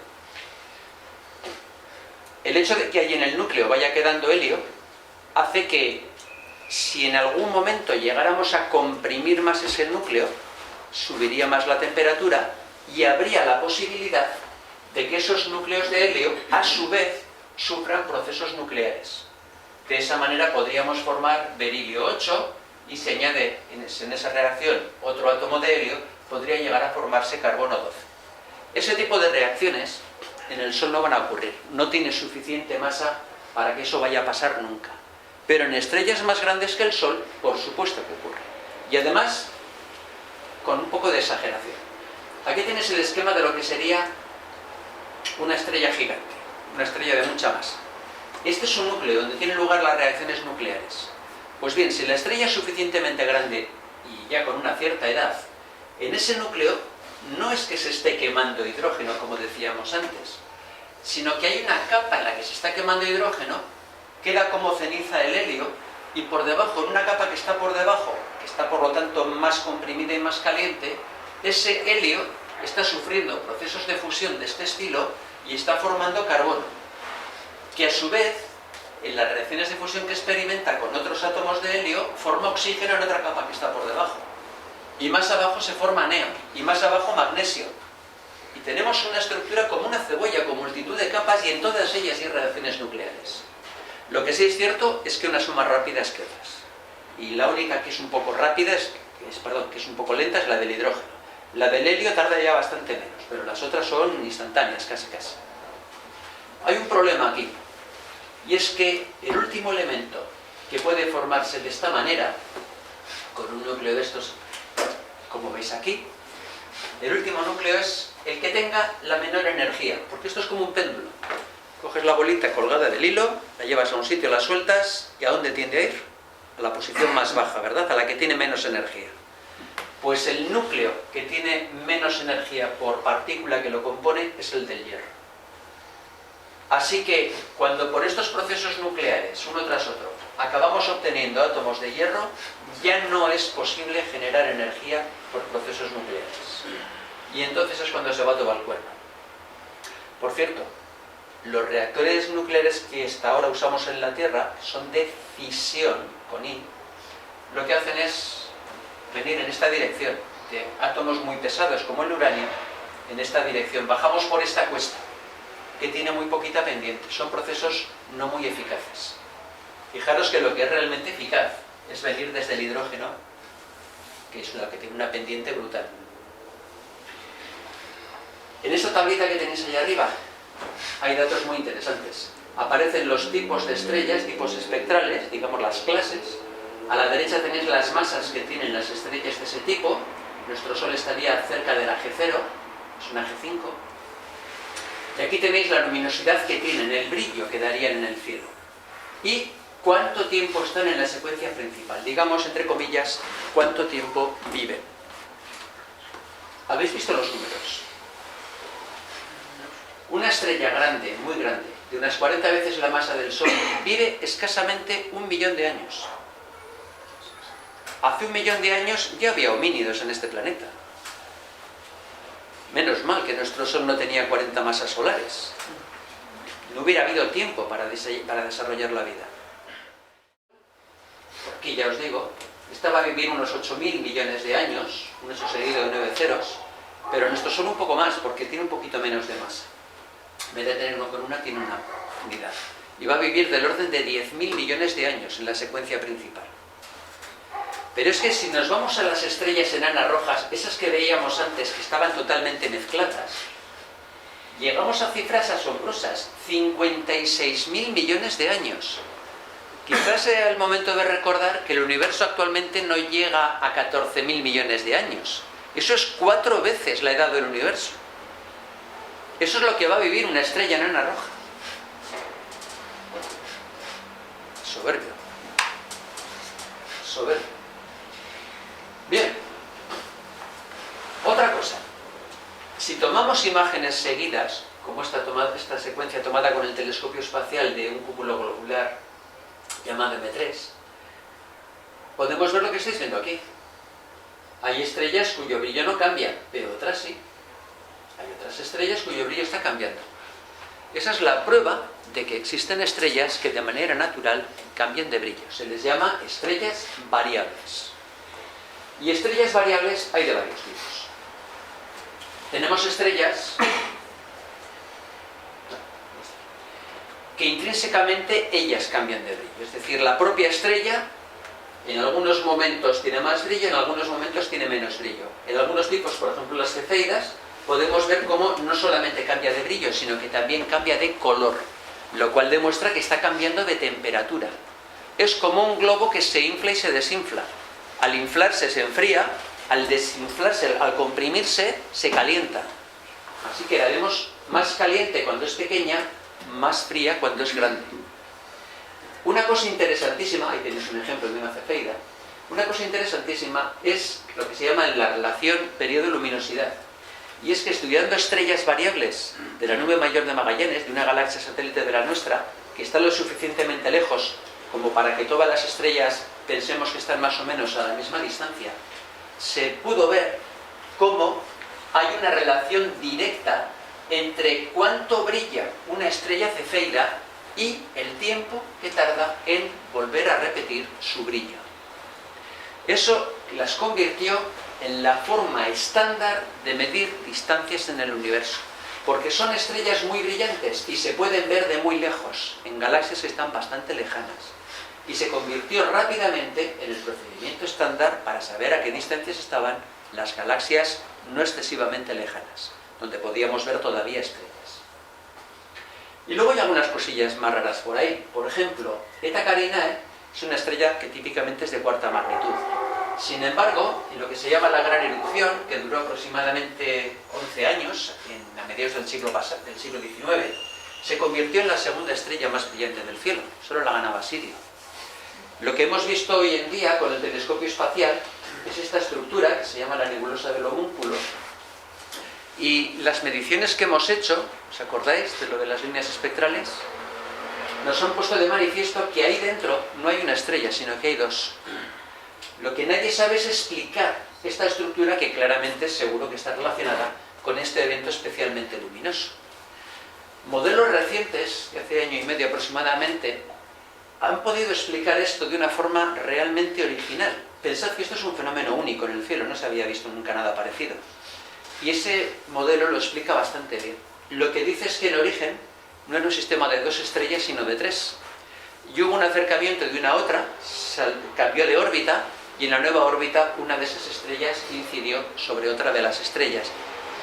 El hecho de que ahí en el núcleo vaya quedando helio hace que, si en algún momento llegáramos a comprimir más ese núcleo, subiría más la temperatura y habría la posibilidad de que esos núcleos de helio, a su vez, sufran procesos nucleares. De esa manera podríamos formar berilio 8 y se añade en esa reacción otro átomo de helio, podría llegar a formarse carbono 12. Ese tipo de reacciones en el Sol no van a ocurrir, no tiene suficiente masa para que eso vaya a pasar nunca. Pero en estrellas más grandes que el Sol, por supuesto que ocurre. Y además, con un poco de exageración. Aquí tienes el esquema de lo que sería una estrella gigante, una estrella de mucha masa. Este es un núcleo donde tienen lugar las reacciones nucleares. Pues bien, si la estrella es suficientemente grande y ya con una cierta edad, en ese núcleo no es que se esté quemando hidrógeno, como decíamos antes, sino que hay una capa en la que se está quemando hidrógeno, queda como ceniza el helio, y por debajo, en una capa que está por debajo, que está por lo tanto más comprimida y más caliente, ese helio está sufriendo procesos de fusión de este estilo y está formando carbono, que a su vez, en las reacciones de fusión que experimenta con otros átomos de helio, forma oxígeno en otra capa que está por debajo. Y más abajo se forma neón, y más abajo magnesio. Y tenemos una estructura como una cebolla, con multitud de capas, y en todas ellas hay reacciones nucleares. Lo que sí es cierto es que unas son más rápidas que otras. Y la única que es un poco rápida, que es un poco lenta, es la del hidrógeno. La del helio tarda ya bastante menos, pero las otras son instantáneas, casi casi. Hay un problema aquí, y es que el último elemento que puede formarse de esta manera, con un núcleo de estos, como veis aquí, el último núcleo es el que tenga la menor energía, porque esto es como un péndulo. Coges la bolita colgada del hilo, la llevas a un sitio, la sueltas, ¿y a dónde tiende a ir? A la posición más baja, ¿verdad? A la que tiene menos energía. Pues el núcleo que tiene menos energía por partícula que lo compone es el del hierro. Así que, cuando por estos procesos nucleares, uno tras otro, acabamos obteniendo átomos de hierro, ya no es posible generar energía por procesos nucleares. Y entonces es cuando se va todo al cuerno. Por cierto, los reactores nucleares que hasta ahora usamos en la Tierra son de fisión, con I. Lo que hacen es venir en esta dirección, de átomos muy pesados como el uranio, en esta dirección. Bajamos por esta cuesta, que tiene muy poquita pendiente. Son procesos no muy eficaces. Fijaros que lo que es realmente eficaz es venir desde el hidrógeno, que es la que tiene una pendiente brutal. En esta tablita que tenéis ahí arriba hay datos muy interesantes. Aparecen los tipos de estrellas, tipos espectrales, digamos las clases. A la derecha tenéis las masas que tienen las estrellas de ese tipo. Nuestro Sol estaría cerca de la G0, es una G5. Y aquí tenéis la luminosidad que tienen, el brillo que darían en el cielo. Y cuánto tiempo están en la secuencia principal. Digamos, entre comillas, cuánto tiempo viven. ¿Habéis visto los números? Una estrella grande, muy grande, de unas 40 veces la masa del Sol, vive escasamente 1 millón de años. Hace 1 millón de años ya había homínidos en este planeta. Menos mal que nuestro Sol no tenía 40 masas solares. No hubiera habido tiempo para desarrollar la vida. Aquí ya os digo, esta va a vivir unos 8.000 millones de años, un eso seguido de 9 ceros, pero nuestro Sol un poco más, porque tiene un poquito menos de masa. En vez de tener uno con una, tiene una unidad. Y va a vivir del orden de 10.000 millones de años en la secuencia principal. Pero es que si nos vamos a las estrellas enanas rojas, esas que veíamos antes, que estaban totalmente mezcladas, llegamos a cifras asombrosas, 56.000 millones de años. Quizás sea el momento de recordar que el universo actualmente no llega a 14.000 millones de años. Eso es 4 veces la edad del universo. Eso es lo que va a vivir una estrella enana roja. Soberbio. Soberbio. Bien. Otra cosa. Si tomamos imágenes seguidas, como esta secuencia tomada con el telescopio espacial de un cúmulo globular llamado M3, podemos ver lo que estáis viendo aquí. Hay estrellas cuyo brillo no cambia, pero otras sí. Hay otras estrellas cuyo brillo está cambiando. Esa es la prueba de que existen estrellas que de manera natural cambian de brillo. Se les llama estrellas variables. Y estrellas variables hay de varios tipos. Tenemos estrellas que intrínsecamente ellas cambian de brillo. Es decir, la propia estrella en algunos momentos tiene más brillo, en algunos momentos tiene menos brillo. En algunos tipos, por ejemplo las cefeidas, podemos ver cómo no solamente cambia de brillo, sino que también cambia de color, lo cual demuestra que está cambiando de temperatura. Es como un globo que se infla y se desinfla. Al inflarse se enfría, al desinflarse, al comprimirse, se calienta. Así que la vemos más caliente cuando es pequeña, más fría cuando es grande. Una cosa interesantísima, ahí tenéis un ejemplo de una cefeida, una cosa interesantísima es lo que se llama la relación periodo-luminosidad. Y es que estudiando estrellas variables de la nube mayor de Magallanes, de una galaxia satélite de la nuestra, que está lo suficientemente lejos como para que todas las estrellas pensemos que están más o menos a la misma distancia, se pudo ver cómo hay una relación directa entre cuánto brilla una estrella cefeida y el tiempo que tarda en volver a repetir su brillo. Eso las convirtió en la forma estándar de medir distancias en el universo, porque son estrellas muy brillantes y se pueden ver de muy lejos, en galaxias que están bastante lejanas. Y se convirtió rápidamente en el procedimiento estándar para saber a qué distancias estaban las galaxias no excesivamente lejanas, donde podíamos ver todavía estrellas. Y luego hay algunas cosillas más raras por ahí. Por ejemplo, Eta Carinae es una estrella que típicamente es de cuarta magnitud. Sin embargo, en lo que se llama la gran erupción, que duró aproximadamente 11 años, a mediados del siglo XIX, se convirtió en la segunda estrella más brillante del cielo. Solo la ganaba Sirio. Lo que hemos visto hoy en día con el telescopio espacial es esta estructura que se llama la nebulosa del homúnculo. Y las mediciones que hemos hecho, ¿os acordáis de lo de las líneas espectrales? Nos han puesto de manifiesto que ahí dentro no hay una estrella, sino que hay dos. Lo que nadie sabe es explicar esta estructura que claramente seguro que está relacionada con este evento especialmente luminoso. Modelos recientes, de hace año y medio aproximadamente, han podido explicar esto de una forma realmente original. Pensad que esto es un fenómeno único en el cielo, no se había visto nunca nada parecido. Y ese modelo lo explica bastante bien. Lo que dice es que en origen no era un sistema de 2 estrellas, sino de 3. Y hubo un acercamiento de una a otra, cambió de órbita, y en la nueva órbita una de esas estrellas incidió sobre otra de las estrellas.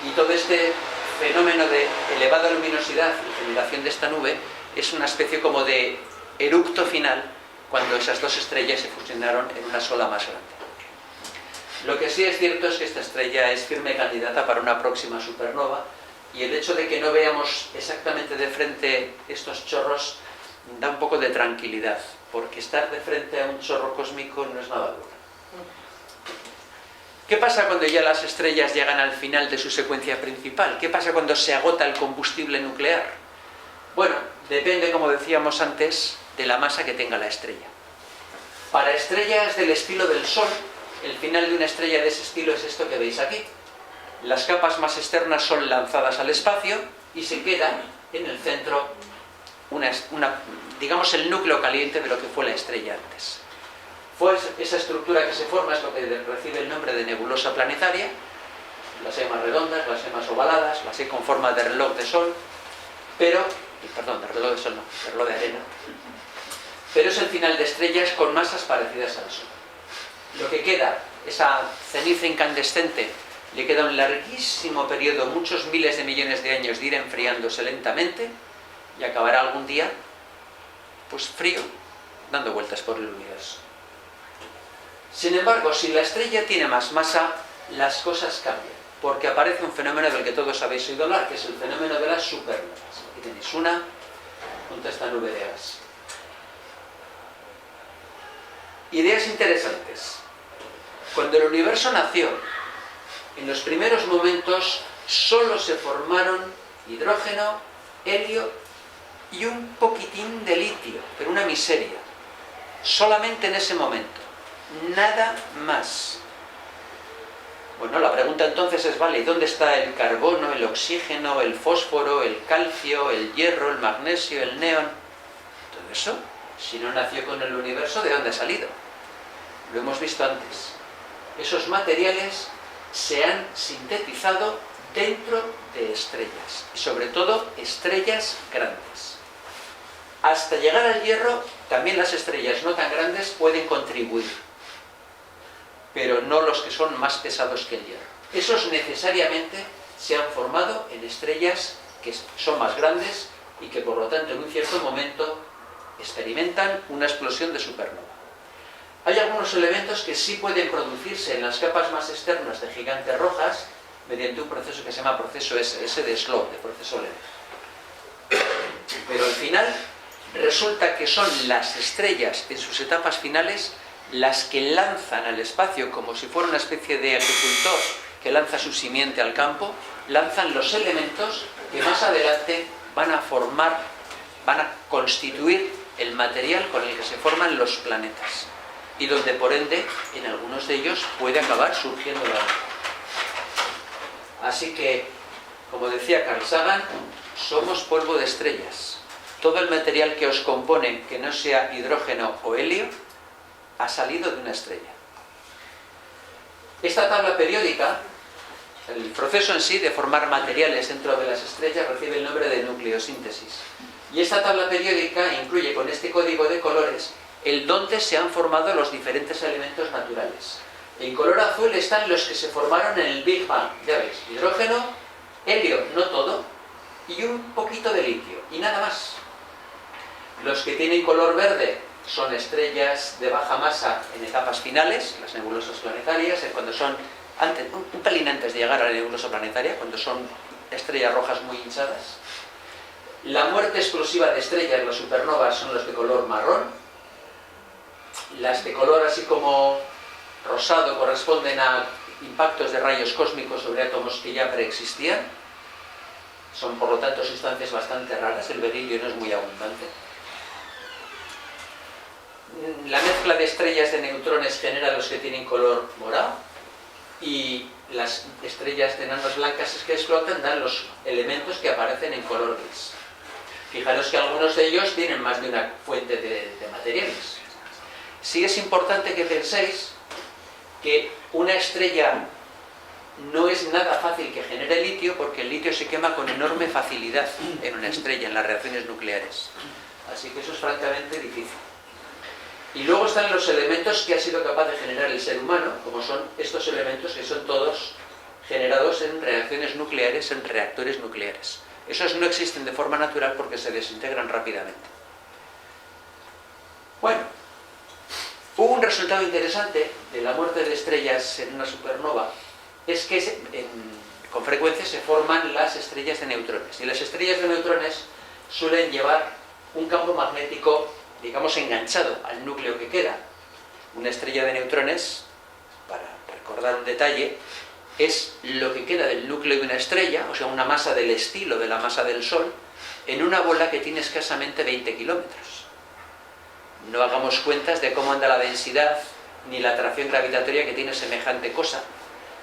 Y todo este fenómeno de elevada luminosidad y generación de esta nube es una especie como de eructo final cuando esas dos estrellas se fusionaron en una sola más grande. Lo que sí es cierto es que esta estrella es firme candidata para una próxima supernova, y el hecho de que no veamos exactamente de frente estos chorros da un poco de tranquilidad, porque estar de frente a un chorro cósmico no es nada duro. ¿Qué pasa cuando ya las estrellas llegan al final de su secuencia principal? ¿Qué pasa cuando se agota el combustible nuclear? Bueno, depende, como decíamos antes, de la masa que tenga la estrella. Para estrellas del estilo del Sol, el final de una estrella de ese estilo es esto que veis aquí. Las capas más externas son lanzadas al espacio y se queda en el centro digamos el núcleo caliente de lo que fue la estrella antes. Pues esa estructura que se forma es lo que recibe el nombre de nebulosa planetaria. Las hay más redondas, las hay más ovaladas, las hay con forma de reloj de sol, pero, perdón, de reloj de sol no, de reloj de arena. Pero es el final de estrellas con masas parecidas al Sol. Lo que queda, esa ceniza incandescente, le queda un larguísimo periodo, muchos miles de millones de años de ir enfriándose lentamente, y acabará algún día, pues frío, dando vueltas por el universo. Sin embargo, si la estrella tiene más masa, las cosas cambian, porque aparece un fenómeno del que todos habéis oído hablar, que es el fenómeno de las supernovas. Aquí tenéis una junto a esta nube de gas. Ideas interesantes. Cuando el universo nació, en los primeros momentos solo se formaron hidrógeno, helio y un poquitín de litio, pero una miseria. Solamente en ese momento. Nada más. Bueno, la pregunta entonces es, vale, ¿y dónde está el carbono, el oxígeno, el fósforo, el calcio, el hierro, el magnesio, el neón? Todo eso, si no nació con el universo, ¿de dónde ha salido? Lo hemos visto antes. Esos materiales se han sintetizado dentro de estrellas, y sobre todo estrellas grandes. Hasta llegar al hierro, también las estrellas no tan grandes pueden contribuir, pero no los que son más pesados que el hierro. Esos necesariamente se han formado en estrellas que son más grandes y que por lo tanto en un cierto momento experimentan una explosión de supernova. Hay algunos elementos que sí pueden producirse en las capas más externas de gigantes rojas mediante un proceso que se llama proceso S de Slow, de proceso leve. Pero al final resulta que son las estrellas en sus etapas finales las que lanzan al espacio, como si fuera una especie de agricultor que lanza su simiente al campo, lanzan los elementos que más adelante van a formar, van a constituir el material con el que se forman los planetas, y donde por ende en algunos de ellos puede acabar surgiendo la vida. Así que, como decía Carl Sagan, somos polvo de estrellas. Todo el material que os compone, que no sea hidrógeno o helio, ha salido de una estrella. Esta tabla periódica, el proceso en sí de formar materiales dentro de las estrellas, recibe el nombre de nucleosíntesis. Y esta tabla periódica incluye con este código de colores el dónde se han formado los diferentes elementos naturales. En color azul están los que se formaron en el Big Bang, ya veis, hidrógeno, helio, no todo, y un poquito de litio, y nada más. Los que tienen color verde son estrellas de baja masa en etapas finales, las nebulosas planetarias, cuando son un pelín antes de llegar a la nebulosa planetaria, cuando son estrellas rojas muy hinchadas. La muerte explosiva de estrellas, las supernovas, son los de color marrón. Las de color así como rosado corresponden a impactos de rayos cósmicos sobre átomos que ya preexistían. Son por lo tanto sustancias bastante raras, el berilio no es muy abundante. La mezcla de estrellas de neutrones genera los que tienen color morado, y las estrellas de enanas blancas que explotan dan los elementos que aparecen en color gris. Fijaros que algunos de ellos tienen más de una fuente de materiales. Sí es importante que penséis que una estrella no es nada fácil que genere litio, porque el litio se quema con enorme facilidad en una estrella, en las reacciones nucleares. Así que eso es francamente difícil. Y luego están los elementos que ha sido capaz de generar el ser humano, como son estos elementos que son todos generados en reacciones nucleares, en reactores nucleares. Esos no existen de forma natural porque se desintegran rápidamente. Bueno, hubo un resultado interesante de la muerte de estrellas en una supernova, es que con frecuencia se forman las estrellas de neutrones. Y las estrellas de neutrones suelen llevar un campo magnético, digamos, enganchado al núcleo que queda. Una estrella de neutrones, para recordar un detalle, es lo que queda del núcleo de una estrella, o sea, una masa del estilo de la masa del Sol, en una bola que tiene escasamente 20 kilómetros. No hagamos cuentas de cómo anda la densidad ni la atracción gravitatoria que tiene semejante cosa,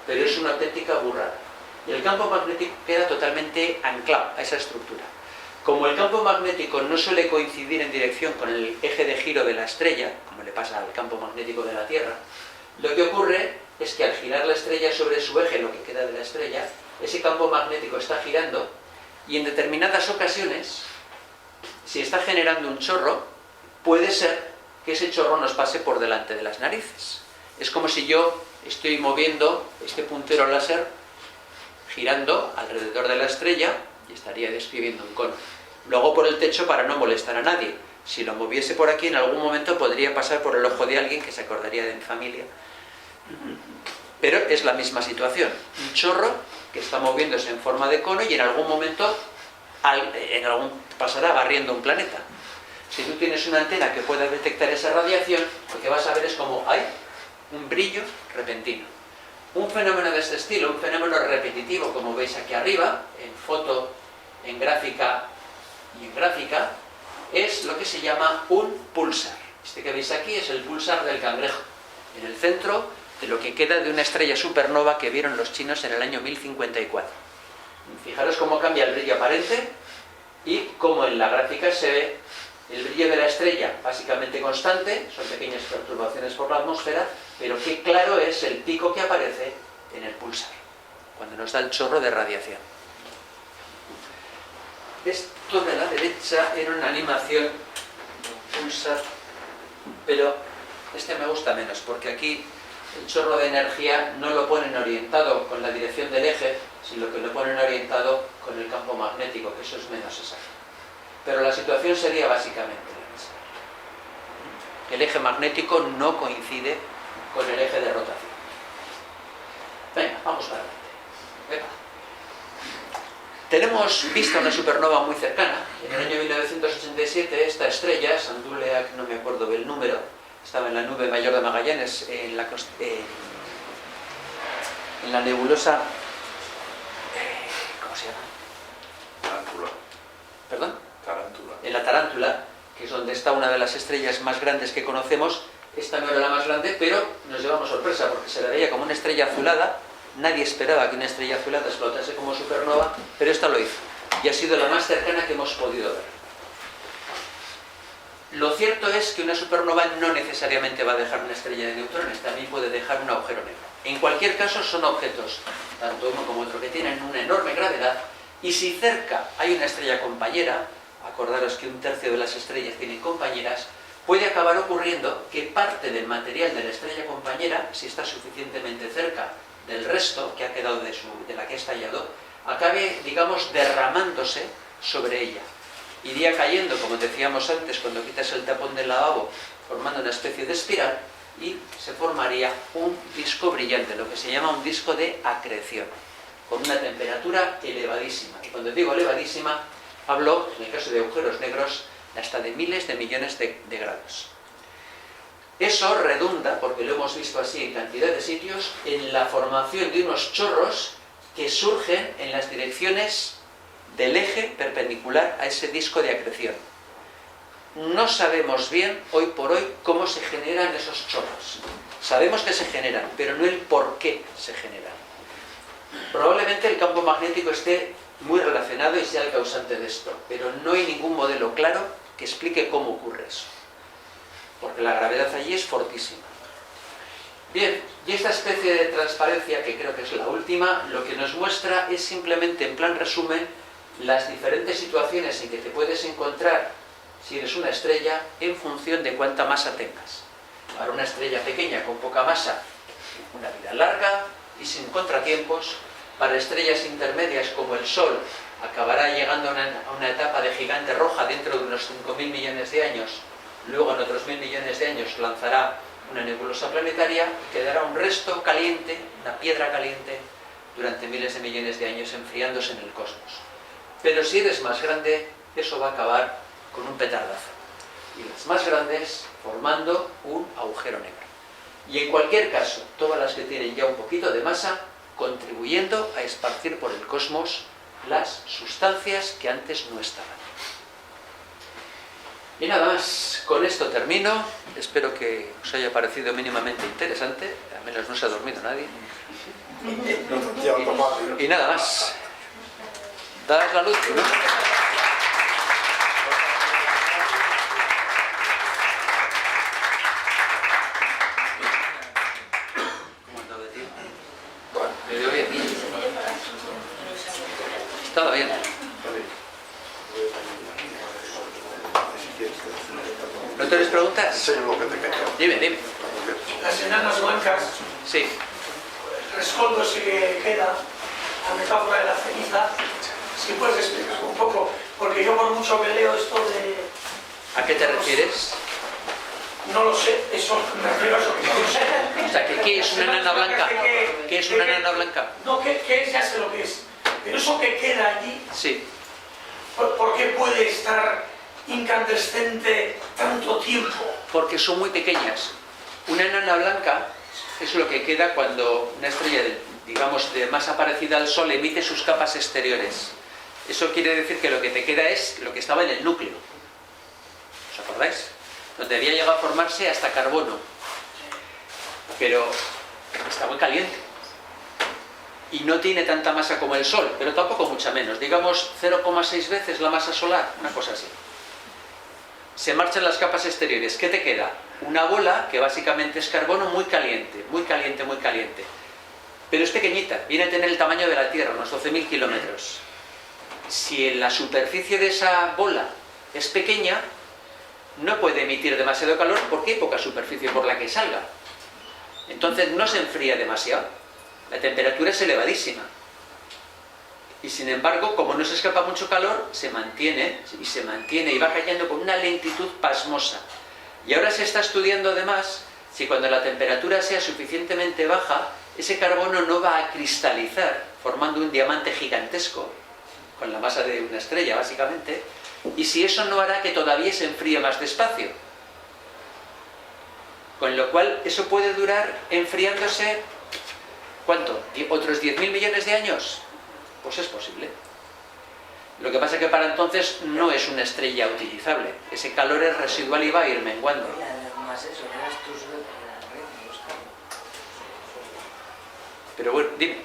pero es una auténtica burrada. Y el campo magnético queda totalmente anclado a esa estructura. Como el campo magnético no suele coincidir en dirección con el eje de giro de la estrella, como le pasa al campo magnético de la Tierra, lo que ocurre es que al girar la estrella sobre su eje, lo que queda de la estrella, ese campo magnético está girando, y en determinadas ocasiones, si está generando un chorro, puede ser que ese chorro nos pase por delante de las narices. Es como si yo estoy moviendo este puntero láser girando alrededor de la estrella y estaría describiendo un cono. Lo hago por el techo para no molestar a nadie. Si lo moviese por aquí, en algún momento podría pasar por el ojo de alguien que se acordaría de mi familia. Pero es la misma situación. Un chorro que está moviéndose en forma de cono y en algún momento pasará barriendo un planeta. Si tú tienes una antena que pueda detectar esa radiación, lo que vas a ver es como hay un brillo repentino. Un fenómeno de este estilo, un fenómeno repetitivo, como veis aquí arriba, en foto, en gráfica y en gráfica, es lo que se llama un púlsar. Este que veis aquí es el púlsar del Cangrejo, en el centro de lo que queda de una estrella supernova que vieron los chinos en el año 1054. Fijaros cómo cambia el brillo aparente y cómo en la gráfica se ve el brillo de la estrella básicamente constante, son pequeñas perturbaciones por la atmósfera, pero qué claro es el pico que aparece en el púlsar, cuando nos da el chorro de radiación. Esto de la derecha era una animación pulsar, pero este me gusta menos, porque aquí el chorro de energía no lo ponen orientado con la dirección del eje, sino que lo ponen orientado con el campo magnético, que eso es menos exacto. Pero la situación sería básicamente la misma. El eje magnético no coincide con el eje de rotación. Venga, vamos para adelante. Venga. Tenemos vista una supernova muy cercana. En el año 1987 esta estrella, Sandulea, no me acuerdo del número, estaba en la nube mayor de Magallanes, en la nebulosa... ¿Cómo se llama? Tarántula. ¿Perdón? Tarántula. En la Tarántula, que es donde está una de las estrellas más grandes que conocemos. Esta no era la más grande, pero nos llevamos sorpresa, porque se la veía como una estrella azulada. Nadie esperaba que una estrella azulada explotase como supernova, pero esta lo hizo. Y ha sido la más cercana que hemos podido ver. Lo cierto es que una supernova no necesariamente va a dejar una estrella de neutrones, también puede dejar un agujero negro. En cualquier caso son objetos, tanto uno como otro, que tienen una enorme gravedad, y si cerca hay una estrella compañera, acordaros que 1/3 de las estrellas tienen compañeras, puede acabar ocurriendo que parte del material de la estrella compañera, si está suficientemente cerca del resto que ha quedado de la que ha estallado, acabe, digamos, derramándose sobre ella. Iría cayendo, como decíamos antes, cuando quitas el tapón del lavabo, formando una especie de espiral, y se formaría un disco brillante, lo que se llama un disco de acreción, con una temperatura elevadísima. Y cuando digo elevadísima, hablo, en el caso de agujeros negros, hasta de miles de millones de grados. Eso redunda, porque lo hemos visto así en cantidad de sitios, en la formación de unos chorros que surgen en las direcciones del eje perpendicular a ese disco de acreción. No sabemos bien, hoy por hoy, cómo se generan esos chorros. Sabemos que se generan, pero no el por qué se generan. Probablemente el campo magnético esté muy relacionado y sea el causante de esto, pero no hay ningún modelo claro que explique cómo ocurre eso, porque la gravedad allí es fortísima. Bien, y esta especie de transparencia, que creo que es la última, lo que nos muestra es simplemente, en plan resumen, las diferentes situaciones en que te puedes encontrar si eres una estrella en función de cuánta masa tengas. Para una estrella pequeña con poca masa, una vida larga y sin contratiempos. Para estrellas intermedias como el Sol, acabará llegando a una etapa de gigante roja dentro de unos 5.000 millones de años. Luego, en otros 1.000 millones de años, lanzará una nebulosa planetaria y quedará un resto caliente, una piedra caliente, durante miles de millones de años enfriándose en el cosmos. Pero si eres más grande, eso va a acabar con un petardazo. Y las más grandes formando un agujero negro. Y en cualquier caso, todas las que tienen ya un poquito de masa, contribuyendo a esparcir por el cosmos las sustancias que antes no estaban. Y nada más, con esto termino. Espero que os haya parecido mínimamente interesante, al menos no se ha dormido nadie. Y nada más. Daos la luz, ¿no? Estaba bien. ¿No tienes preguntas? Sí, lo que te queda. Dime. Las enanas blancas, Sí. el rescoldo sí que queda, la metáfora de la ceniza. Si puedes explicar un poco, porque yo por mucho que leo esto de... ¿A qué te refieres? No lo sé, eso me refiero a eso que no sé. O sea, ¿qué es una enana blanca? ¿Qué es una enana blanca? No, ¿qué es? Ya sé lo que es. Pero eso que queda allí, Sí. ¿por qué puede estar incandescente tanto tiempo? Porque son muy pequeñas. Una enana blanca es lo que queda cuando una estrella, digamos, de masa parecida al Sol emite sus capas exteriores. Eso quiere decir que lo que te queda es lo que estaba en el núcleo. ¿Os acordáis? Donde había llegado a formarse hasta carbono. Pero está muy caliente. Y no tiene tanta masa como el Sol, pero tampoco mucha menos. Digamos 0,6 veces la masa solar, una cosa así. Se marchan las capas exteriores. ¿Qué te queda? Una bola que básicamente es carbono muy caliente, muy caliente, muy caliente. Pero es pequeñita, viene a tener el tamaño de la Tierra, unos 12.000 kilómetros. Si en la superficie de esa bola es pequeña, no puede emitir demasiado calor porque hay poca superficie por la que salga. Entonces no se enfría demasiado. La temperatura es elevadísima. Y sin embargo, como no se escapa mucho calor, se mantiene y va cayendo con una lentitud pasmosa. Y ahora se está estudiando además si cuando la temperatura sea suficientemente baja, ese carbono no va a cristalizar, formando un diamante gigantesco, con la masa de una estrella básicamente, y si eso no hará que todavía se enfríe más despacio. Con lo cual, eso puede durar enfriándose, ¿cuánto? ¿Otros 10.000 millones de años? Pues es posible. Lo que pasa es que para entonces no es una estrella utilizable. Ese calor es residual y va a ir menguando. Pero bueno, dime.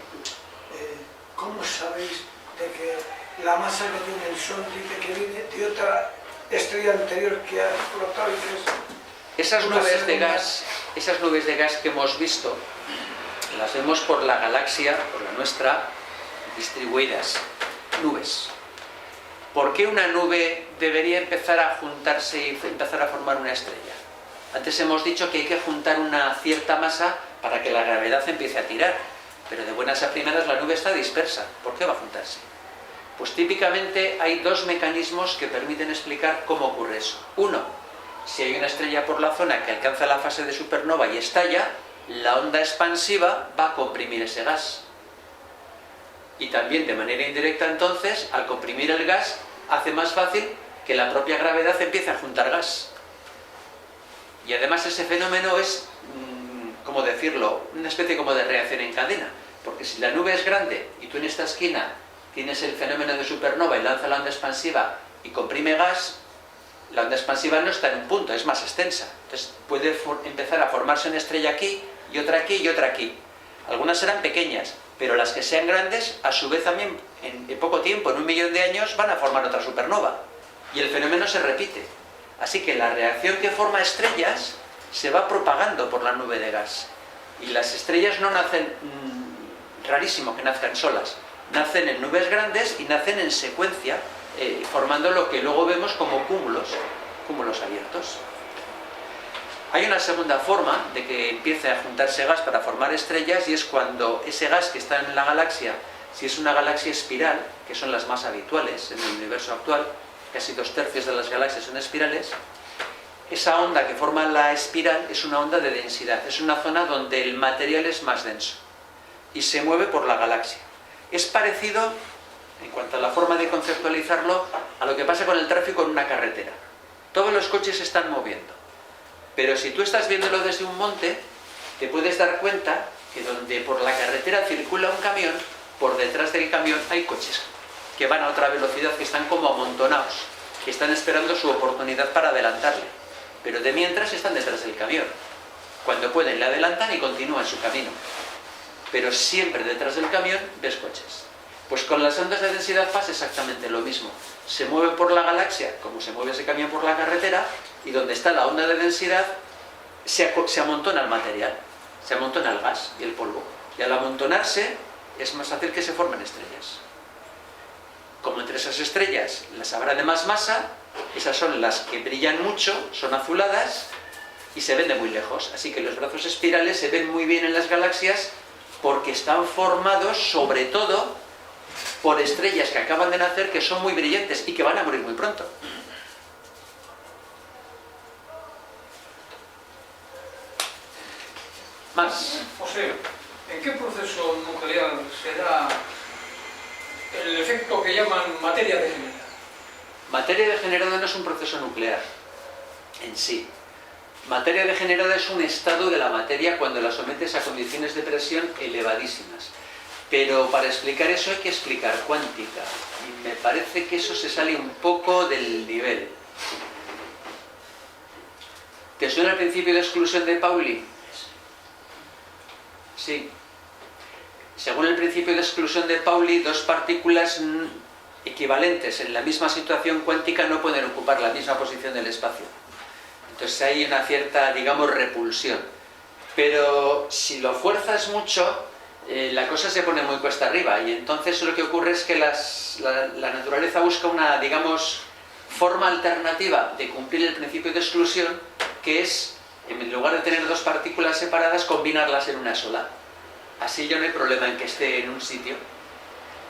¿Cómo sabéis de que la masa que tiene el Sol dice que viene de otra estrella anterior que ha explotado y que es... Esas nubes de gas que hemos visto, las vemos por la galaxia, por la nuestra, distribuidas. Nubes. ¿Por qué una nube debería empezar a juntarse y empezar a formar una estrella? Antes hemos dicho que hay que juntar una cierta masa para que la gravedad empiece a tirar, pero de buenas a primeras la nube está dispersa. ¿Por qué va a juntarse? Pues típicamente hay dos mecanismos que permiten explicar cómo ocurre eso. Uno, si hay una estrella por la zona que alcanza la fase de supernova y estalla, la onda expansiva va a comprimir ese gas. Y también de manera indirecta entonces, al comprimir el gas, hace más fácil que la propia gravedad empiece a juntar gas. Y además ese fenómeno es, ¿cómo decirlo?, una especie como de reacción en cadena. Porque si la nube es grande y tú en esta esquina tienes el fenómeno de supernova y lanza la onda expansiva y comprime gas, la onda expansiva no está en un punto, es más extensa. Entonces puede empezar a formarse una estrella aquí y otra aquí y otra aquí. Algunas serán pequeñas, pero las que sean grandes, a su vez también en poco tiempo, en 1 millón de años, van a formar otra supernova. Y el fenómeno se repite. Así que la reacción que forma estrellas se va propagando por la nube de gas. Y las estrellas no nacen, rarísimo que nazcan solas, nacen en nubes grandes y nacen en secuencia, formando lo que luego vemos como cúmulos abiertos. Hay una segunda forma de que empiece a juntarse gas para formar estrellas, y es cuando ese gas que está en la galaxia, si es una galaxia espiral, que son las más habituales en el universo actual, casi 2/3 de las galaxias son espirales, esa onda que forma la espiral es una onda de densidad, es una zona donde el material es más denso y se mueve por la galaxia. Es parecido, en cuanto a la forma de conceptualizarlo, a lo que pasa con el tráfico en una carretera. Todos los coches se están moviendo, pero si tú estás viéndolo desde un monte, te puedes dar cuenta que donde por la carretera circula un camión, por detrás del camión hay coches que van a otra velocidad, que están como amontonados, que están esperando su oportunidad para adelantarle, pero de mientras están detrás del camión. Cuando pueden le adelantan y continúan su camino, pero siempre detrás del camión ves coches. Pues con las ondas de densidad pasa exactamente lo mismo. Se mueve por la galaxia como se mueve ese camión por la carretera, y donde está la onda de densidad se amontona el material, se amontona el gas y el polvo, y al amontonarse es más fácil que se formen estrellas. Como entre esas estrellas las habrá de más masa, esas son las que brillan mucho, son azuladas y se ven de muy lejos. Así que los brazos espirales se ven muy bien en las galaxias porque están formados sobre todo por estrellas que acaban de nacer, que son muy brillantes y que van a morir muy pronto. Más. José, ¿en qué proceso nuclear se da el efecto que llaman materia degenerada? Materia degenerada no es un proceso nuclear en sí. Materia degenerada es un estado de la materia cuando la sometes a condiciones de presión elevadísimas. Pero para explicar eso hay que explicar cuántica. Y me parece que eso se sale un poco del nivel. ¿Te suena el principio de exclusión de Pauli? Sí. Según el principio de exclusión de Pauli, dos partículas equivalentes en la misma situación cuántica no pueden ocupar la misma posición del espacio. Entonces hay una cierta, digamos, repulsión. Pero si lo fuerzas mucho, la cosa se pone muy cuesta arriba. Y entonces lo que ocurre es que la naturaleza busca una, digamos, forma alternativa de cumplir el principio de exclusión, que es, en lugar de tener dos partículas separadas, combinarlas en una sola. Así ya no hay problema en que esté en un sitio.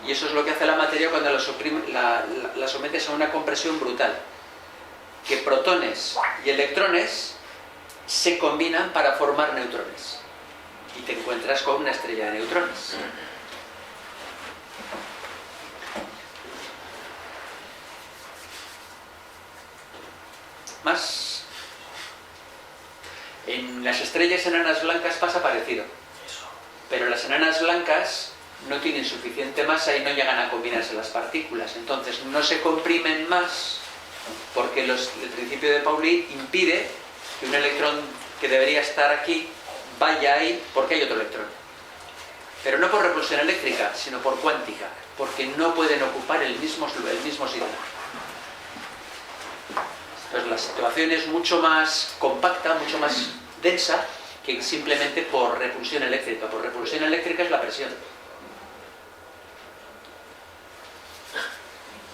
Y eso es lo que hace la materia cuando la sometes a una compresión brutal. Que protones y electrones se combinan para formar neutrones. Y te encuentras con una estrella de neutrones. Más. En las estrellas enanas blancas pasa parecido. Pero las enanas blancas no tienen suficiente masa y no llegan a combinarse las partículas. Entonces no se comprimen más porque el principio de Pauli impide que un electrón que debería estar aquí vaya ahí porque hay otro electrón. Pero no por repulsión eléctrica, sino por cuántica, porque no pueden ocupar el mismo sitio. Entonces la situación es mucho más compacta, mucho más densa que simplemente por repulsión eléctrica. Por repulsión eléctrica es la presión.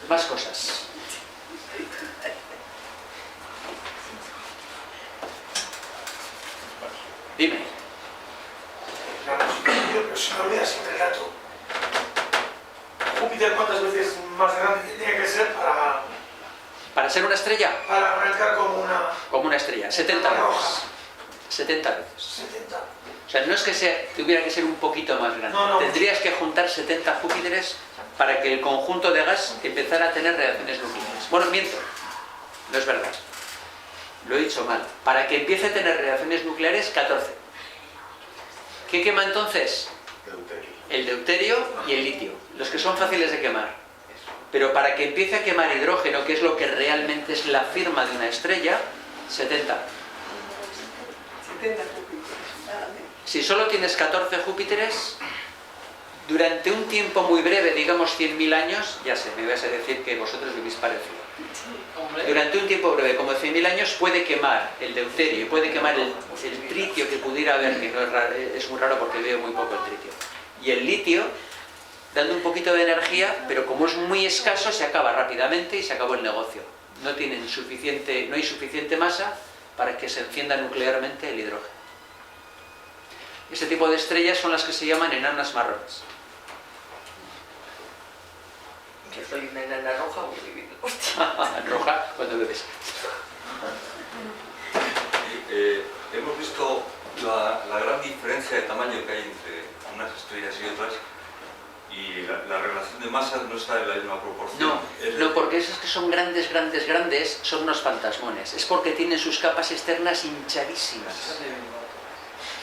Más cosas. Dime. Pero se me olvida siempre el dato. Júpiter, ¿cuántas veces más grande tiene que ser ¿Para ser una estrella? para arrancar como una... Como una estrella. 70 veces. 70 veces. 70? O sea, no es que tuviera que ser un poquito más grande. No. Tendrías que juntar 70 Júpiteres para que el conjunto de gas empezara a tener reacciones nucleares. Bueno, miento. No es verdad. Lo he dicho mal. Para que empiece a tener reacciones nucleares, 14. ¿Qué quema entonces? El deuterio y el litio. Los que son fáciles de quemar. Pero para que empiece a quemar hidrógeno, que es lo que realmente es la firma de una estrella, 70. 70 Júpiteres, nada menos. Si solo tienes 14 Júpiteres, durante un tiempo muy breve, digamos 100.000 años, ya sé, me vais a decir que vosotros vivís parecido. Durante un tiempo breve, como 100.000 años, puede quemar el deuterio y puede quemar el tritio que pudiera haber, que no es, raro, es muy raro porque veo muy poco el tritio. Y el litio, dando un poquito de energía, pero como es muy escaso, se acaba rápidamente y se acabó el negocio. No hay suficiente masa para que se encienda nuclearmente el hidrógeno. Este tipo de estrellas son las que se llaman enanas marrones. Yo soy una enana roja muy vivida. Hostia. Roja cuando bebes. Hemos visto la gran diferencia de tamaño que hay entre unas estrellas y otras, y la relación de masas no está en la misma proporción. No, porque esas que son grandes, son unos fantasmones. Es porque tienen sus capas externas hinchadísimas.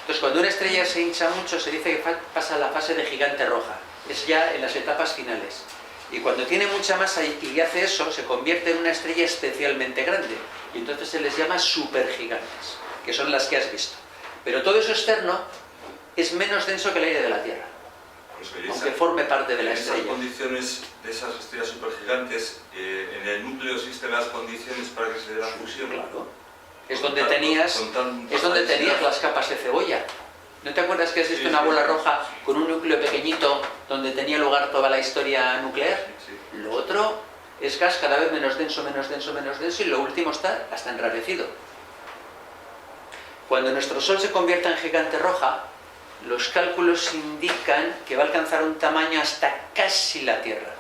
Entonces, cuando una estrella se hincha mucho, se dice que pasa a la fase de gigante roja. Es ya en las etapas finales. Y cuando tiene mucha masa y hace eso, se convierte en una estrella especialmente grande. Y entonces se les llama supergigantes, que son las que has visto. Pero todo eso externo es menos denso que el aire de la Tierra, aunque forme parte de la estrella. En esas condiciones de esas estrellas supergigantes, en el núcleo existen las condiciones para que se dé la fusión. Claro. Es donde tenías las capas de cebolla. ¿No te acuerdas que has visto una bola roja con un núcleo pequeñito donde tenía lugar toda la historia nuclear? Sí. Lo otro es gas cada vez menos denso, y lo último está hasta enrarecido. Cuando nuestro Sol se convierta en gigante roja, los cálculos indican que va a alcanzar un tamaño hasta casi la Tierra.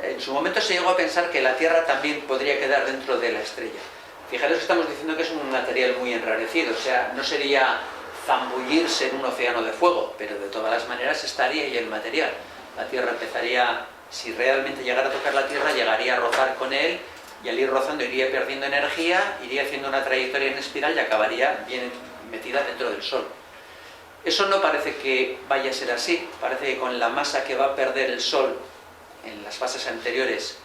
En su momento se llegó a pensar que la Tierra también podría quedar dentro de la estrella. Fijaros que estamos diciendo que es un material muy enrarecido, o sea, no sería zambullirse en un océano de fuego, pero de todas las maneras estaría ahí el material. La Tierra empezaría, si realmente llegara a tocar la Tierra, llegaría a rozar con él, y al ir rozando iría perdiendo energía, iría haciendo una trayectoria en espiral y acabaría bien metida dentro del Sol. Eso no parece que vaya a ser así, parece que con la masa que va a perder el Sol en las fases anteriores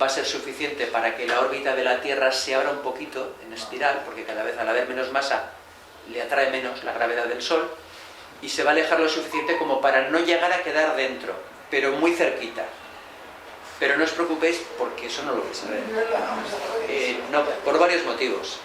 va a ser suficiente para que la órbita de la Tierra se abra un poquito en espiral, porque cada vez al haber menos masa le atrae menos la gravedad del Sol, y se va a alejar lo suficiente como para no llegar a quedar dentro, pero muy cerquita. Pero no os preocupéis porque eso no lo vais a ver. No, por varios motivos.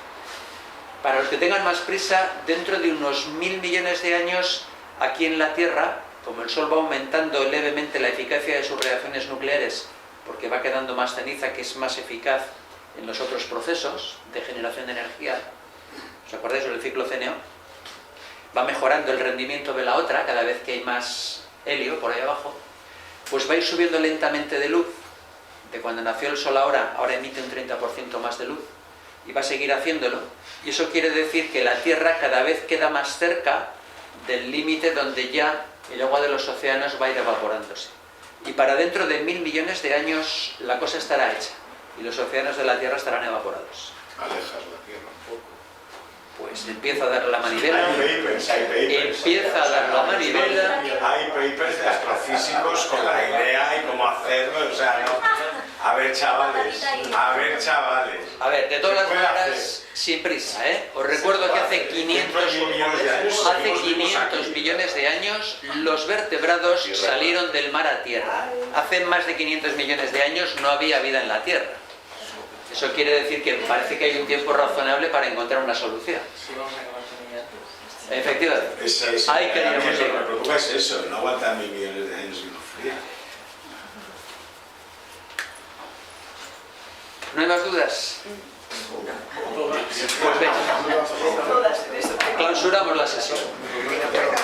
Para los que tengan más prisa, dentro de unos 1000 millones de años, aquí en la Tierra, como el Sol va aumentando levemente la eficacia de sus reacciones nucleares, porque va quedando más ceniza, que es más eficaz en los otros procesos de generación de energía, ¿os acordáis del ciclo CNO? Va mejorando el rendimiento de la otra cada vez que hay más helio por ahí abajo, pues va a ir subiendo lentamente de luz. De cuando nació el Sol ahora emite un 30% más de luz, y va a seguir haciéndolo, y eso quiere decir que la Tierra cada vez queda más cerca del límite donde ya el agua de los océanos va a ir evaporándose. Y para dentro de 1000 millones de años la cosa estará hecha, y los océanos de la Tierra estarán evaporados. Alejas la Tierra un poco. Pues empieza a dar la manivela, Hay papers. empieza a dar la manivela. Hay papers de astrofísicos con la idea y cómo hacerlo, o sea, ¿no? A ver, chavales. A ver, de todas maneras, sin prisa, ¿eh? Os recuerdo que hace 500 millones de años los vertebrados salieron del mar a tierra. Hace más de 500 millones de años no había vida en la Tierra. Eso quiere decir que parece que hay un tiempo razonable para encontrar una solución. Efectivamente. Ahí queríamos Lo que llegar. me preocupa es eso, no aguantan 1000 millones de años en luz fría. ¿No hay más dudas? Pues venga, clausuramos la sesión. Venga, pues.